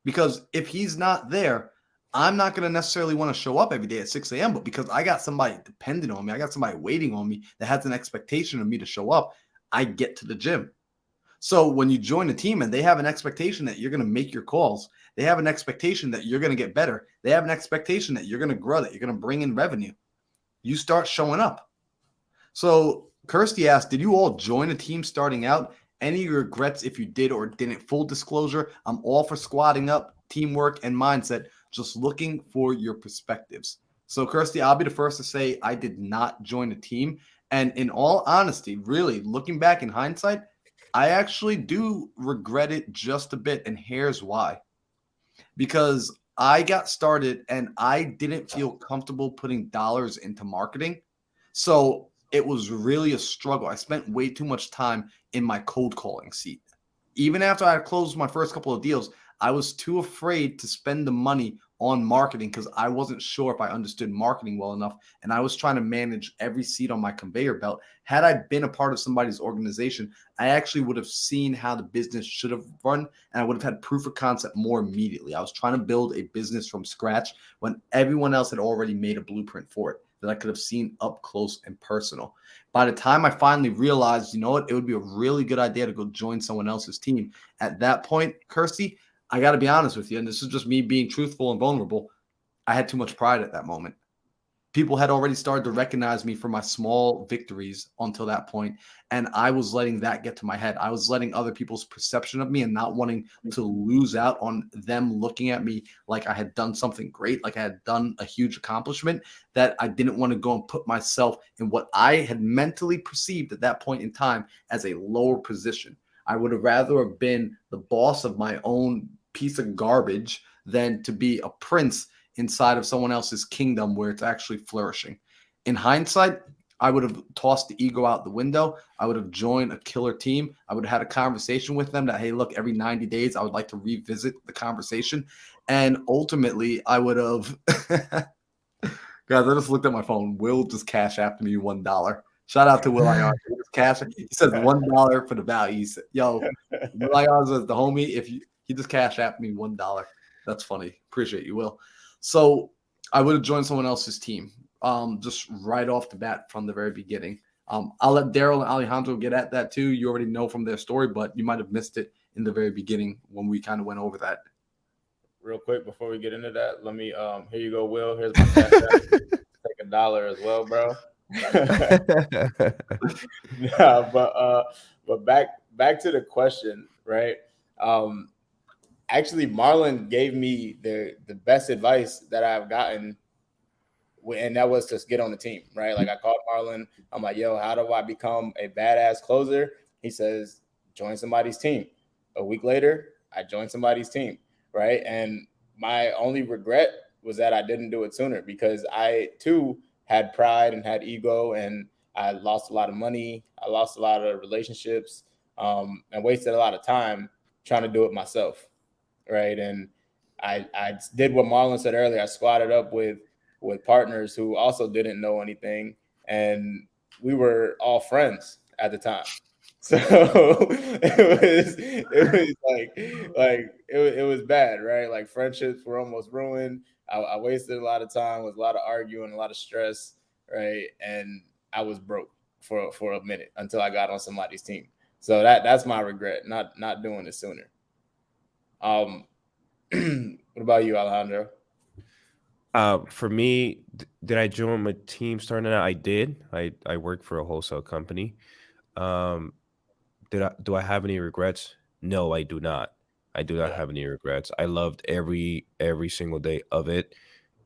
Because if he's not there, I'm not going to necessarily want to show up every day at 6 a.m., but because I got somebody dependent on me, I got somebody waiting on me that has an expectation of me to show up, I get to the gym. So when you join a team and they have an expectation that you're going to make your calls, they have an expectation that you're going to get better, they have an expectation that you're going to grow, that you're going to bring in revenue, you start showing up. So Kirsty asked, did you all join a team starting out? Any regrets if you did or didn't? Full disclosure, I'm all for squatting up, teamwork, and mindset, just looking for your perspectives. So Kirsty, I'll be the first to say I did not join a team. And in all honesty, really looking back in hindsight, I actually do regret it just a bit. And here's why. Because I got started and I didn't feel comfortable putting dollars into marketing. So it was really a struggle. I spent way too much time in my cold calling seat. Even after I closed my first couple of deals, I was too afraid to spend the money on marketing because I wasn't sure if I understood marketing well enough. And I was trying to manage every seat on my conveyor belt. Had I been a part of somebody's organization, I actually would have seen how the business should have run, and I would have had proof of concept more immediately. I was trying to build a business from scratch when everyone else had already made a blueprint for it that I could have seen up close and personal. By the time I finally realized, you know what, it would be a really good idea to go join someone else's team. At that point, Kirsty, I got to be honest with you, and this is just me being truthful and vulnerable, I had too much pride at that moment. People had already started to recognize me for my small victories until that point, and I was letting that get to my head. I was letting other people's perception of me and not wanting to lose out on them looking at me like I had done something great, like I had done a huge accomplishment, that I didn't want to go and put myself in what I had mentally perceived at that point in time as a lower position. I would have rather have been the boss of my own piece of garbage than to be a prince inside of someone else's kingdom where it's actually flourishing. In hindsight, I would have tossed the ego out the window. I would have joined a killer team. I would have had a conversation with them that, hey, look, every 90 days, I would like to revisit the conversation. And ultimately, I would have, guys, I just looked at my phone. Will just cash after me $1. Shout out to Will Ion. He says $1 for the value. He said, yo, Will Ion says the homie, he just cash after me $1. That's funny. Appreciate you, Will. So I would have joined someone else's team, just right off the bat from the very beginning. I'll let Daryl and Alejandro get at that too. You already know from their story, but you might have missed it in the very beginning when we kind of went over that. Real quick before we get into that, let me here you go, Will. Here's my cash app. Take $1 as well, bro. Yeah, but back to the question, right? Actually, Marlon gave me the best advice that I've gotten and that was to get on the team, right? Like I called Marlon. I'm like, yo, how do I become a badass closer? He says, join somebody's team. A week later, I joined somebody's team, right? And my only regret was that I didn't do it sooner, because I too had pride and had ego, and I lost a lot of money. I lost a lot of relationships, and wasted a lot of time trying to do it myself, right? And I did what Marlon said earlier. I squatted up with partners who also didn't know anything, and we were all friends at the time. So it was bad, right? Like friendships were almost ruined. I wasted a lot of time with a lot of arguing, a lot of stress, right? And I was broke for a minute until I got on somebody's team. So that's my regret, not doing it sooner. What about you, Alejandro? For me, did I join my team starting out? I did. I worked for a wholesale company. Do I have any regrets? No, I do not. I do not have any regrets. I loved every single day of it.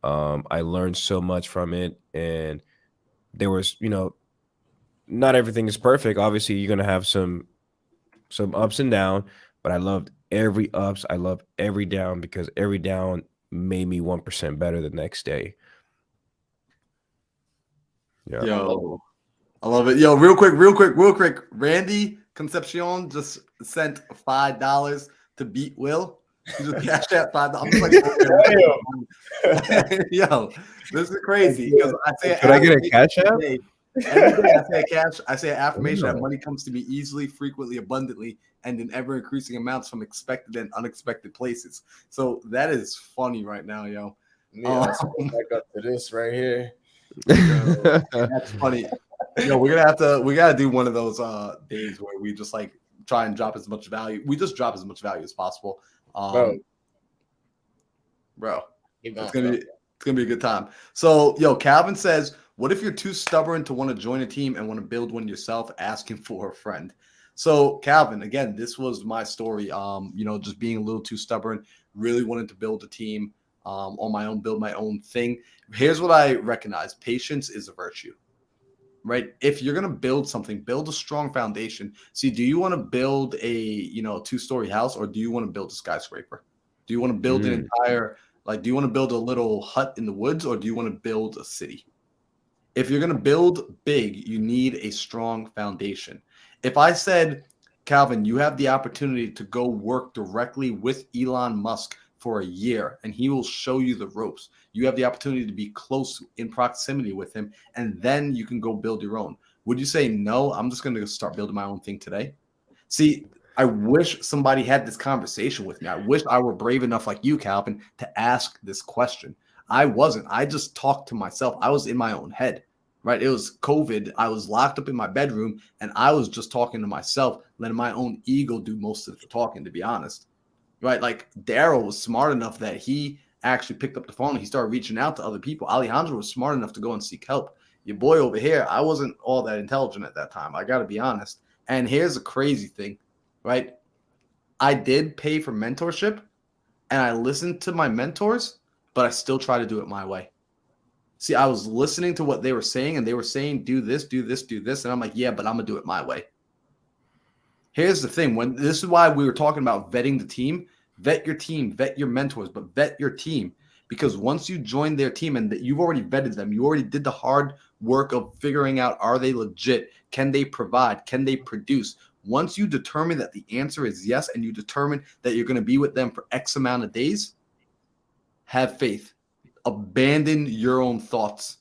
I learned so much from it, and there was, not everything is perfect. Obviously, you're gonna have some ups and downs, but I loved every ups. I loved every down, because every down made me 1% better the next day. Yeah. Yo, I love it. Yo, real quick. Randy Concepcion just sent $5 to beat Will. He just cashed out $5. I'm just like, yo, this is crazy. Because I say, could I get a cash out? Every day I say an affirmation that money comes to me easily, frequently, abundantly, and in ever increasing amounts from expected and unexpected places. So that is funny right now, yo. Yeah, back up to this right here. That's funny. We gotta do one of those days where we just like try and drop as much value. We just drop as much value as possible. Bro. It's gonna be a good time. So, Calvin says, what if you're too stubborn to want to join a team and want to build one yourself, asking for a friend? So, Calvin, again, this was my story. Just being a little too stubborn, really wanted to build a team on my own, build my own thing. Here's what I recognize. Patience is a virtue, right? If you're going to build something, build a strong foundation. See, do you want to build a, 2-story house, or do you want to build a skyscraper? Do you want to build an entire, do you want to build a little hut in the woods, or do you want to build a city? If you're going to build big, you need a strong foundation. If I said, Calvin, you have the opportunity to go work directly with Elon Musk for a year, and he will show you the ropes. You have the opportunity to be close in proximity with him, and then you can go build your own. Would you say, no, I'm just going to start building my own thing today? See, I wish somebody had this conversation with me. I wish I were brave enough like you, Calvin, to ask this question. I wasn't. I just talked to myself. I was in my own head, right? It was COVID. I was locked up in my bedroom, and I was just talking to myself, letting my own ego do most of the talking, to be honest, right? Like Daryl was smart enough that he actually picked up the phone and he started reaching out to other people. Alejandro was smart enough to go and seek help. Your boy over here, I wasn't all that intelligent at that time. I got to be honest. And here's a crazy thing, right? I did pay for mentorship, and I listened to my mentors, but I still try to do it my way. See, I was listening to what they were saying, and they were saying, do this, do this, do this. And I'm like, yeah, but I'm going to do it my way. Here's the thing. This is why we were talking about vetting the team. Vet your team, vet your mentors, but vet your team. Because once you join their team and you've already vetted them, you already did the hard work of figuring out, are they legit? Can they provide? Can they produce? Once you determine that the answer is yes, and you determine that you're going to be with them for X amount of days, have faith. Abandon your own thoughts.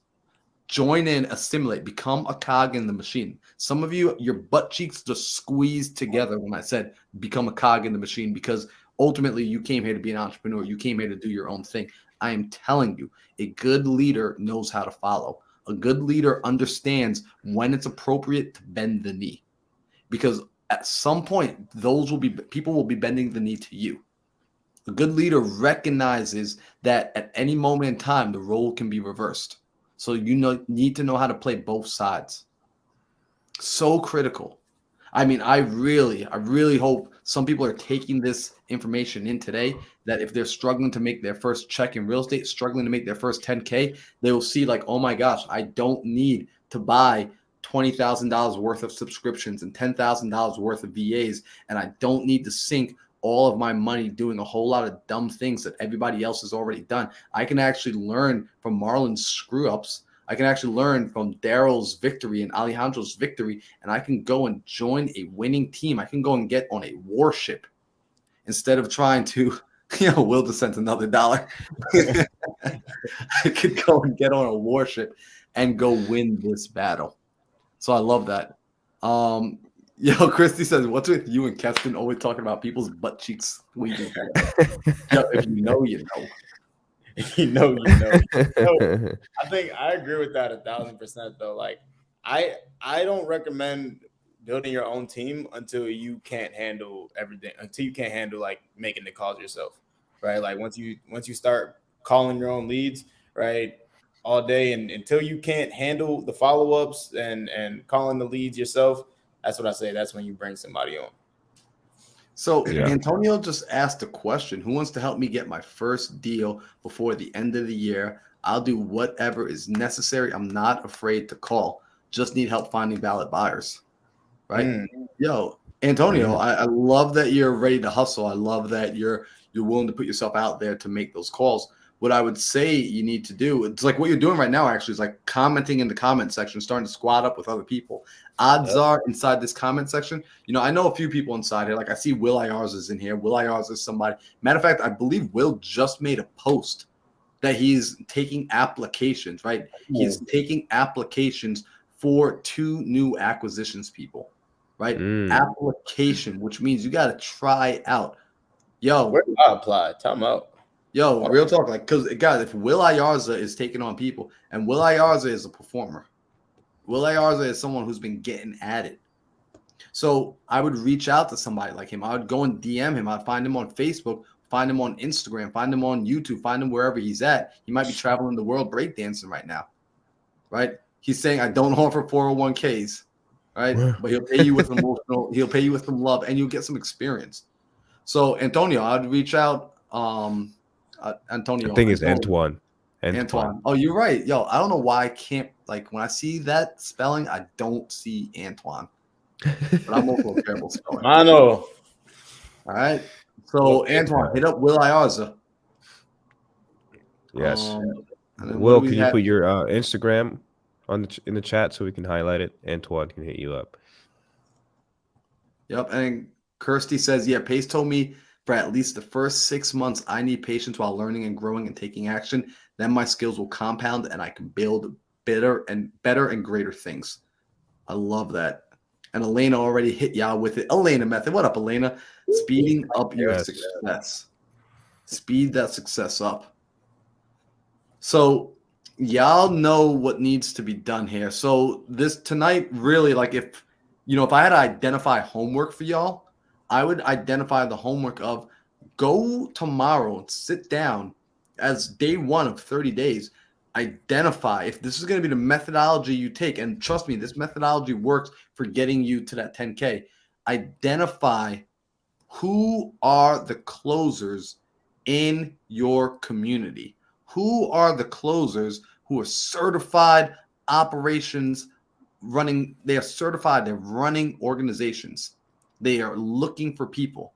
Join in, assimilate, become a cog in the machine. Some of you, your butt cheeks just squeezed together when I said become a cog in the machine, because ultimately you came here to be an entrepreneur. You came here to do your own thing. I am telling you, a good leader knows how to follow. A good leader understands when it's appropriate to bend the knee, because at some point, people will be bending the knee to you. A good leader recognizes that at any moment in time, the role can be reversed. So you need to know how to play both sides. So critical. I mean, I really hope some people are taking this information in today, that if they're struggling to make their first check in real estate, struggling to make their first 10K, they will see like, oh my gosh, I don't need to buy $20,000 worth of subscriptions and $10,000 worth of VAs, and I don't need to sink all of my money doing a whole lot of dumb things that everybody else has already done. I can actually learn from Marlon's screw ups. I can actually learn from Daryl's victory and Alejandro's victory, and I can go and join a winning team. I can go and get on a warship instead of trying to, Will just sent another $1. I could go and get on a warship and go win this battle. So I love that. Christy says, what's with you and Keston always talking about people's butt cheeks squeezing? If you know, you know. You know. I think I agree with that 1,000% though. Like I don't recommend building your own team until you can't handle everything, until you can't handle like making the calls yourself, right? Like once you start calling your own leads, right, all day, and until you can't handle the follow-ups and calling the leads yourself, that's what I say. That's when you bring somebody on. So Antonio just asked a question. Who wants to help me get my first deal before the end of the year? I'll do whatever is necessary. I'm not afraid to call. Just need help finding valid buyers. Right? Antonio, I love that you're ready to hustle. I love that you're willing to put yourself out there to make those calls. What I would say you need to do, it's like what you're doing right now, actually, is like commenting in the comment section, starting to squad up with other people. Odds are inside this comment section, I know a few people inside here. Like I see Will Ayarza is in here. Will Ayarza is somebody. Matter of fact, I believe Will just made a post that he's taking applications, right? He's taking applications for 2 new acquisitions people, right? Application, which means you got to try out. Where do I apply? Tell me out. Real talk, like, because guys, if Will Ayarza is taking on people, and Will Ayarza is a performer, Will Ayarza is someone who's been getting at it. So I would reach out to somebody like him. I would go and DM him. I'd find him on Facebook, find him on Instagram, find him on YouTube, find him wherever he's at. He might be traveling the world breakdancing right now, right? He's saying, I don't offer 401ks, right? But he'll pay you with emotional, he'll pay you with some love, and you'll get some experience. So Antonio, I'd reach out. Antonio. I think it's Antoine. Antoine. Oh, you're right. I don't know why I can't, like, when I see that spelling, I don't see Antoine. But I'm also a terrible speller. I know. All right. So, Antoine, hit up Will Ayarza. Yes. Will, can you put your Instagram in the chat so we can highlight it? Antoine can hit you up. Yep. And Kirsty says, Pace told me for at least the first 6 months, I need patience while learning and growing and taking action. Then my skills will compound and I can build better and greater things. I love that. And Elena already hit y'all with it. Elena method. What up, Elena? Speeding up your success. Speed that success up. So y'all know what needs to be done here. So this tonight, really, like if I had to identify homework for y'all, I would identify the homework of go tomorrow and sit down as day 1 of 30 days. Identify if this is going to be the methodology you take. And trust me, this methodology works for getting you to that 10K. Identify who are the closers in your community. Who are the closers who are certified operations running? They are certified. They're running organizations. They are looking for people.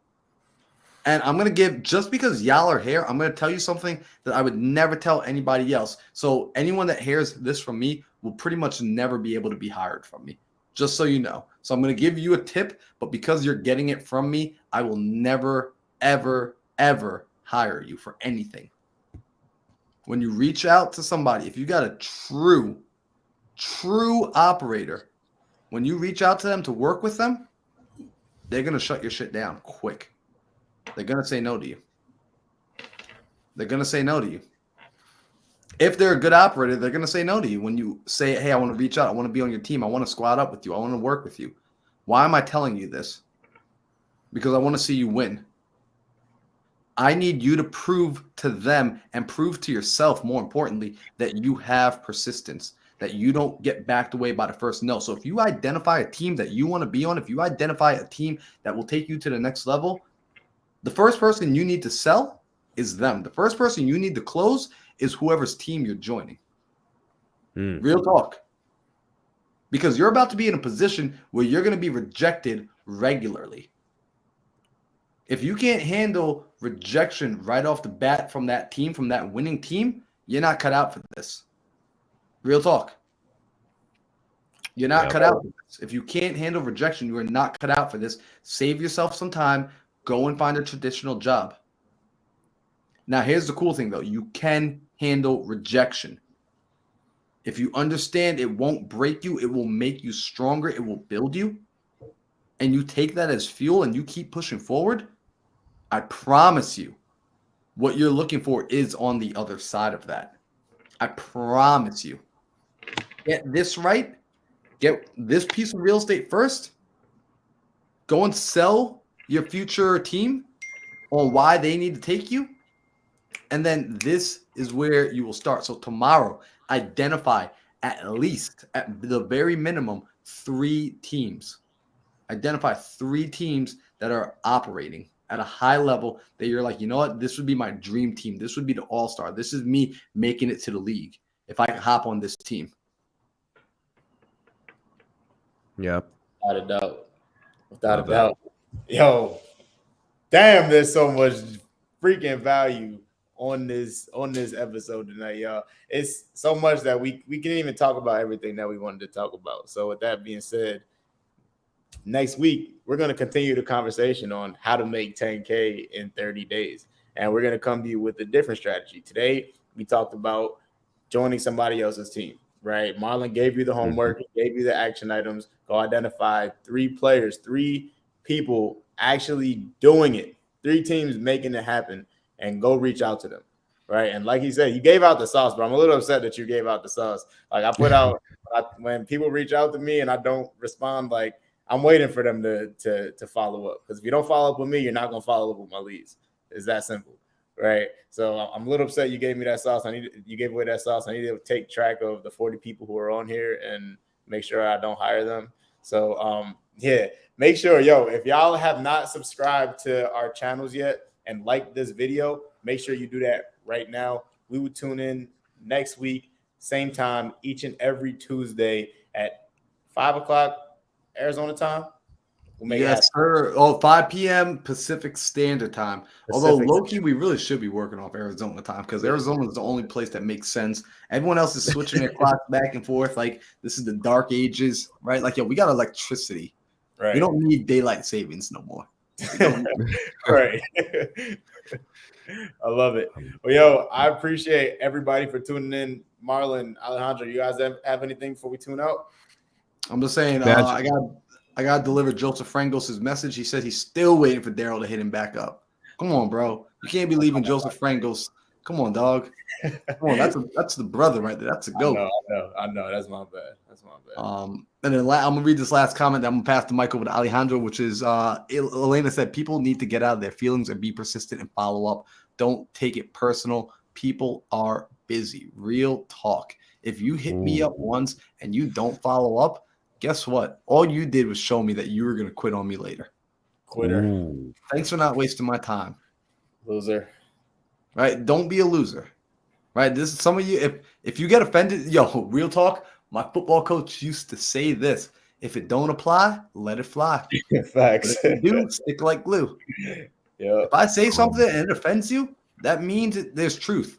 And I'm going to give, just because y'all are here, I'm going to tell you something that I would never tell anybody else. So anyone that hears this from me will pretty much never be able to be hired from me, just so you know. So I'm going to give you a tip, but because you're getting it from me, I will never, ever, ever hire you for anything. When you reach out to somebody, if you got a true operator, when you reach out to them to work with them, they're going to shut your shit down quick. They're going to say no to you. They're going to say no to you. If they're a good operator, they're going to say no to you when you say, hey, I want to reach out. I want to be on your team. I want to squad up with you. I want to work with you. Why am I telling you this? Because I want to see you win. I need you to prove to them and prove to yourself, more importantly, that you have persistence, that you don't get backed away by the first no. So if you identify a team that you want to be on, if you identify a team that will take you to the next level, the first person you need to sell is them. The first person you need to close is whoever's team you're joining. Real talk. Because you're about to be in a position where you're going to be rejected regularly. If you can't handle rejection right off the bat from that team, from that winning team, you're not cut out for this. Real talk. You're not cut out for this. If you can't handle rejection, you are not cut out for this. Save yourself some time. Go and find a traditional job. Now, here's the cool thing, though. You can handle rejection. If you understand it won't break you, it will make you stronger, it will build you, and you take that as fuel and you keep pushing forward, I promise you what you're looking for is on the other side of that. I promise you. Get this right. Get this piece of real estate first. Go and sell your future team on why they need to take you. And then this is where you will start. So tomorrow, identify at least, at the very minimum, 3 teams. Identify 3 teams that are operating at a high level that you're like, you know what, this would be my dream team. This would be the all-star. This is me making it to the league if I can hop on this team. Yep. Without a doubt. Without a doubt. Yo, damn, there's so much freaking value on this episode tonight, y'all. It's so much that we can't even talk about everything that we wanted to talk about. So with that being said, next week we're going to continue the conversation on how to make 10K in 30 days. And we're going to come to you with a different strategy. Today, we talked about joining somebody else's team, right? Marlon gave you the homework, gave you the action items. Go identify 3 players, 3 people actually doing it, 3 teams making it happen, and go reach out to them, right? And like he said, you gave out the sauce, but I'm a little upset that you gave out the sauce. Like I put out, when people reach out to me and I don't respond, like I'm waiting for them to follow up. Because if you don't follow up with me, you're not going to follow up with my leads. It's that simple, right? So I'm a little upset you gave me that sauce. You gave away that sauce. I need to take track of the 40 people who are on here and make sure I don't hire them. So, yeah, make sure, if y'all have not subscribed to our channels yet and like this video, make sure you do that right now. We will tune in next week, same time, each and every Tuesday at 5 o'clock Arizona time. Yes, sir. 5 p.m. Pacific Standard Time. Although, low-key, we really should be working off Arizona time because Arizona is the only place that makes sense. Everyone else is switching their clocks back and forth. Like, this is the dark ages, right? Like, we got electricity. Right. We don't need daylight savings no more. Right. I love it. Well, I appreciate everybody for tuning in. Marlon, Alejandro, you guys have anything before we tune out? I'm just saying, I got to deliver Joseph Frangos' message. He said he's still waiting for Daryl to hit him back up. Come on, bro. You can't be leaving Joseph Frangos. Come on, dog. Come on, that's the brother right there. That's a goat. I know. That's my bad. And then I'm gonna read this last comment. I'm gonna pass the mic over to Alejandro, which is Elena said, people need to get out of their feelings and be persistent and follow up. Don't take it personal. People are busy. Real talk. If you hit me up once and you don't follow up, guess what? All you did was show me that you were going to quit on me later. Quitter. Thanks for not wasting my time. Loser. Right? Don't be a loser. Right? This is some of you. If you get offended, real talk. My football coach used to say this: if it don't apply, let it fly. Facts. But if you do, stick like glue. Yeah. If I say something and it offends you, that means there's truth.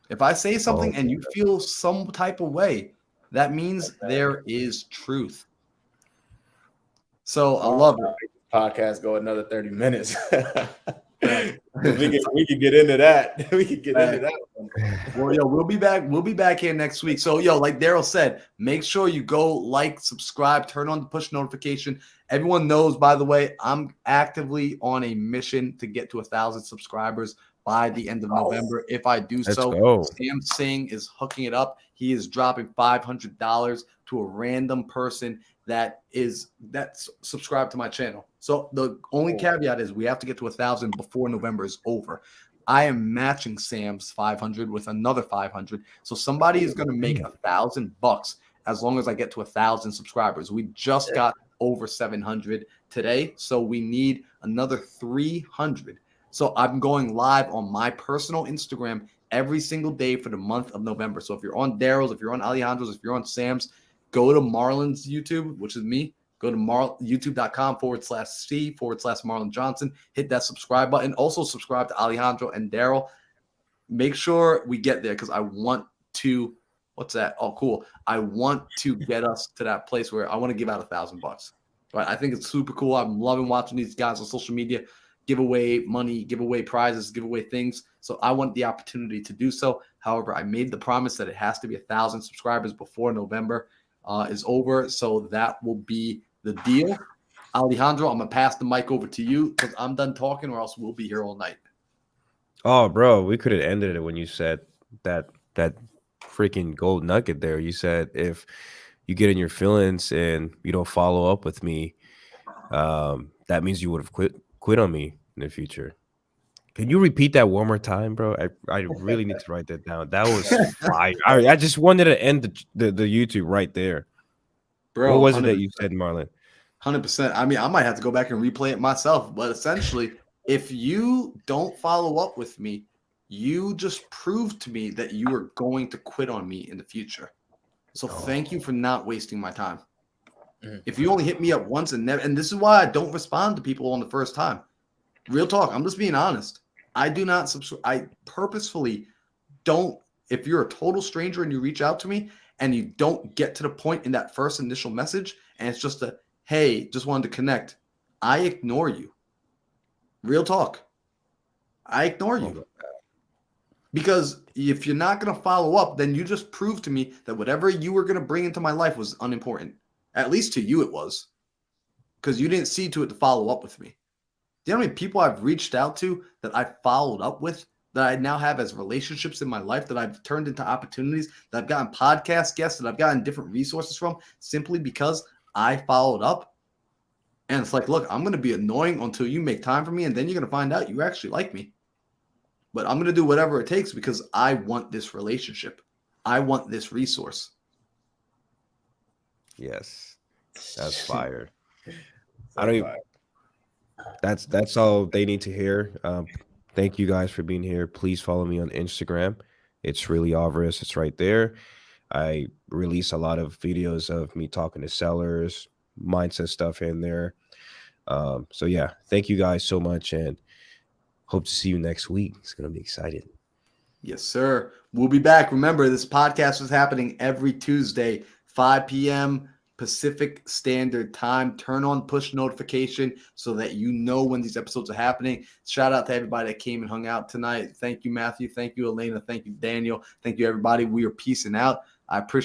If I say something and you feel some type of way, that means there is truth. So I love it. Podcast go another 30 we can get into that. We can get into that one. Well, we'll be back. We'll be back here next week. So, like Daryl said, make sure you go like, subscribe, turn on the push notification. Everyone knows, by the way, I'm actively on a mission to get to 1,000 subscribers by the end of November. If I do so, Sam Singh is hooking it up. He is dropping $500 to a random person that's subscribed to my channel. So the only caveat is we have to get to 1,000 before November is over. I am matching Sam's 500 with another 500. So somebody is going to make $1,000 as long as I get to 1,000 subscribers. We just got over 700 today, so we need another 300. So I'm going live on my personal Instagram every single day for the month of November. So if you're on Daryl's, if you're on Alejandro's, if you're on Sam's, go to Marlon's YouTube, which is me. Go to youtube.com/C/Marlon Johnson. Hit that subscribe button. Also subscribe to Alejandro and Daryl. Make sure we get there because I want to. What's that? Oh, cool. I want to get us to that place where I want to give out $1,000. Right? I think it's super cool. I'm loving watching these guys on social media give away money, give away prizes, give away things. So I want the opportunity to do so. However, I made the promise that it has to be 1,000 subscribers before November is over. So that will be the deal. Alejandro, I'm going to pass the mic over to you because I'm done talking or else we'll be here all night. Oh, bro, we could have ended it when you said that freaking gold nugget there. You said if you get in your feelings and you don't follow up with me, that means you would have quit on me in the future. Can you repeat that one more time, bro? I really need to write that down. That was fire. I just wanted to end the YouTube right there. Bro, what was 100%. It that you said, Marlon? 100%. I mean, I might have to go back and replay it myself. But essentially, if you don't follow up with me, you just proved to me that you are going to quit on me in the future. So thank you for not wasting my time. If you only hit me up once and this is why I don't respond to people on the first time. Real talk. I'm just being honest. I do not subscribe. I purposefully don't. If you're a total stranger and you reach out to me and you don't get to the point in that first initial message and it's just a, hey, just wanted to connect, I ignore you. Real talk. I ignore you. Because if you're not going to follow up, then you just proved to me that whatever you were going to bring into my life was unimportant. At least to you it was. Because you didn't see to it to follow up with me. Do you know how many people I've reached out to that I followed up with, that I now have as relationships in my life, that I've turned into opportunities, that I've gotten podcast guests, that I've gotten different resources from, simply because I followed up? And it's like, look, I'm going to be annoying until you make time for me, and then you're going to find out you actually like me. But I'm going to do whatever it takes because I want this relationship. I want this resource. Yes, that's fire. I don't even. That's all they need to hear. Thank you guys for being here. Please follow me on Instagram. It's really Alvarez. It's right there. I release a lot of videos of me talking to sellers, mindset stuff in there. So yeah, thank you guys so much, and hope to see you next week. It's gonna be exciting. Yes, sir. We'll be back. Remember, this podcast is happening every Tuesday, 5 p.m. Pacific Standard Time. Turn on push notification so that you know when these episodes are happening. Shout out to everybody that came and hung out tonight. Thank you, Matthew. Thank you, Elena. Thank you, Daniel. Thank you, everybody. We are peacing out. I appreciate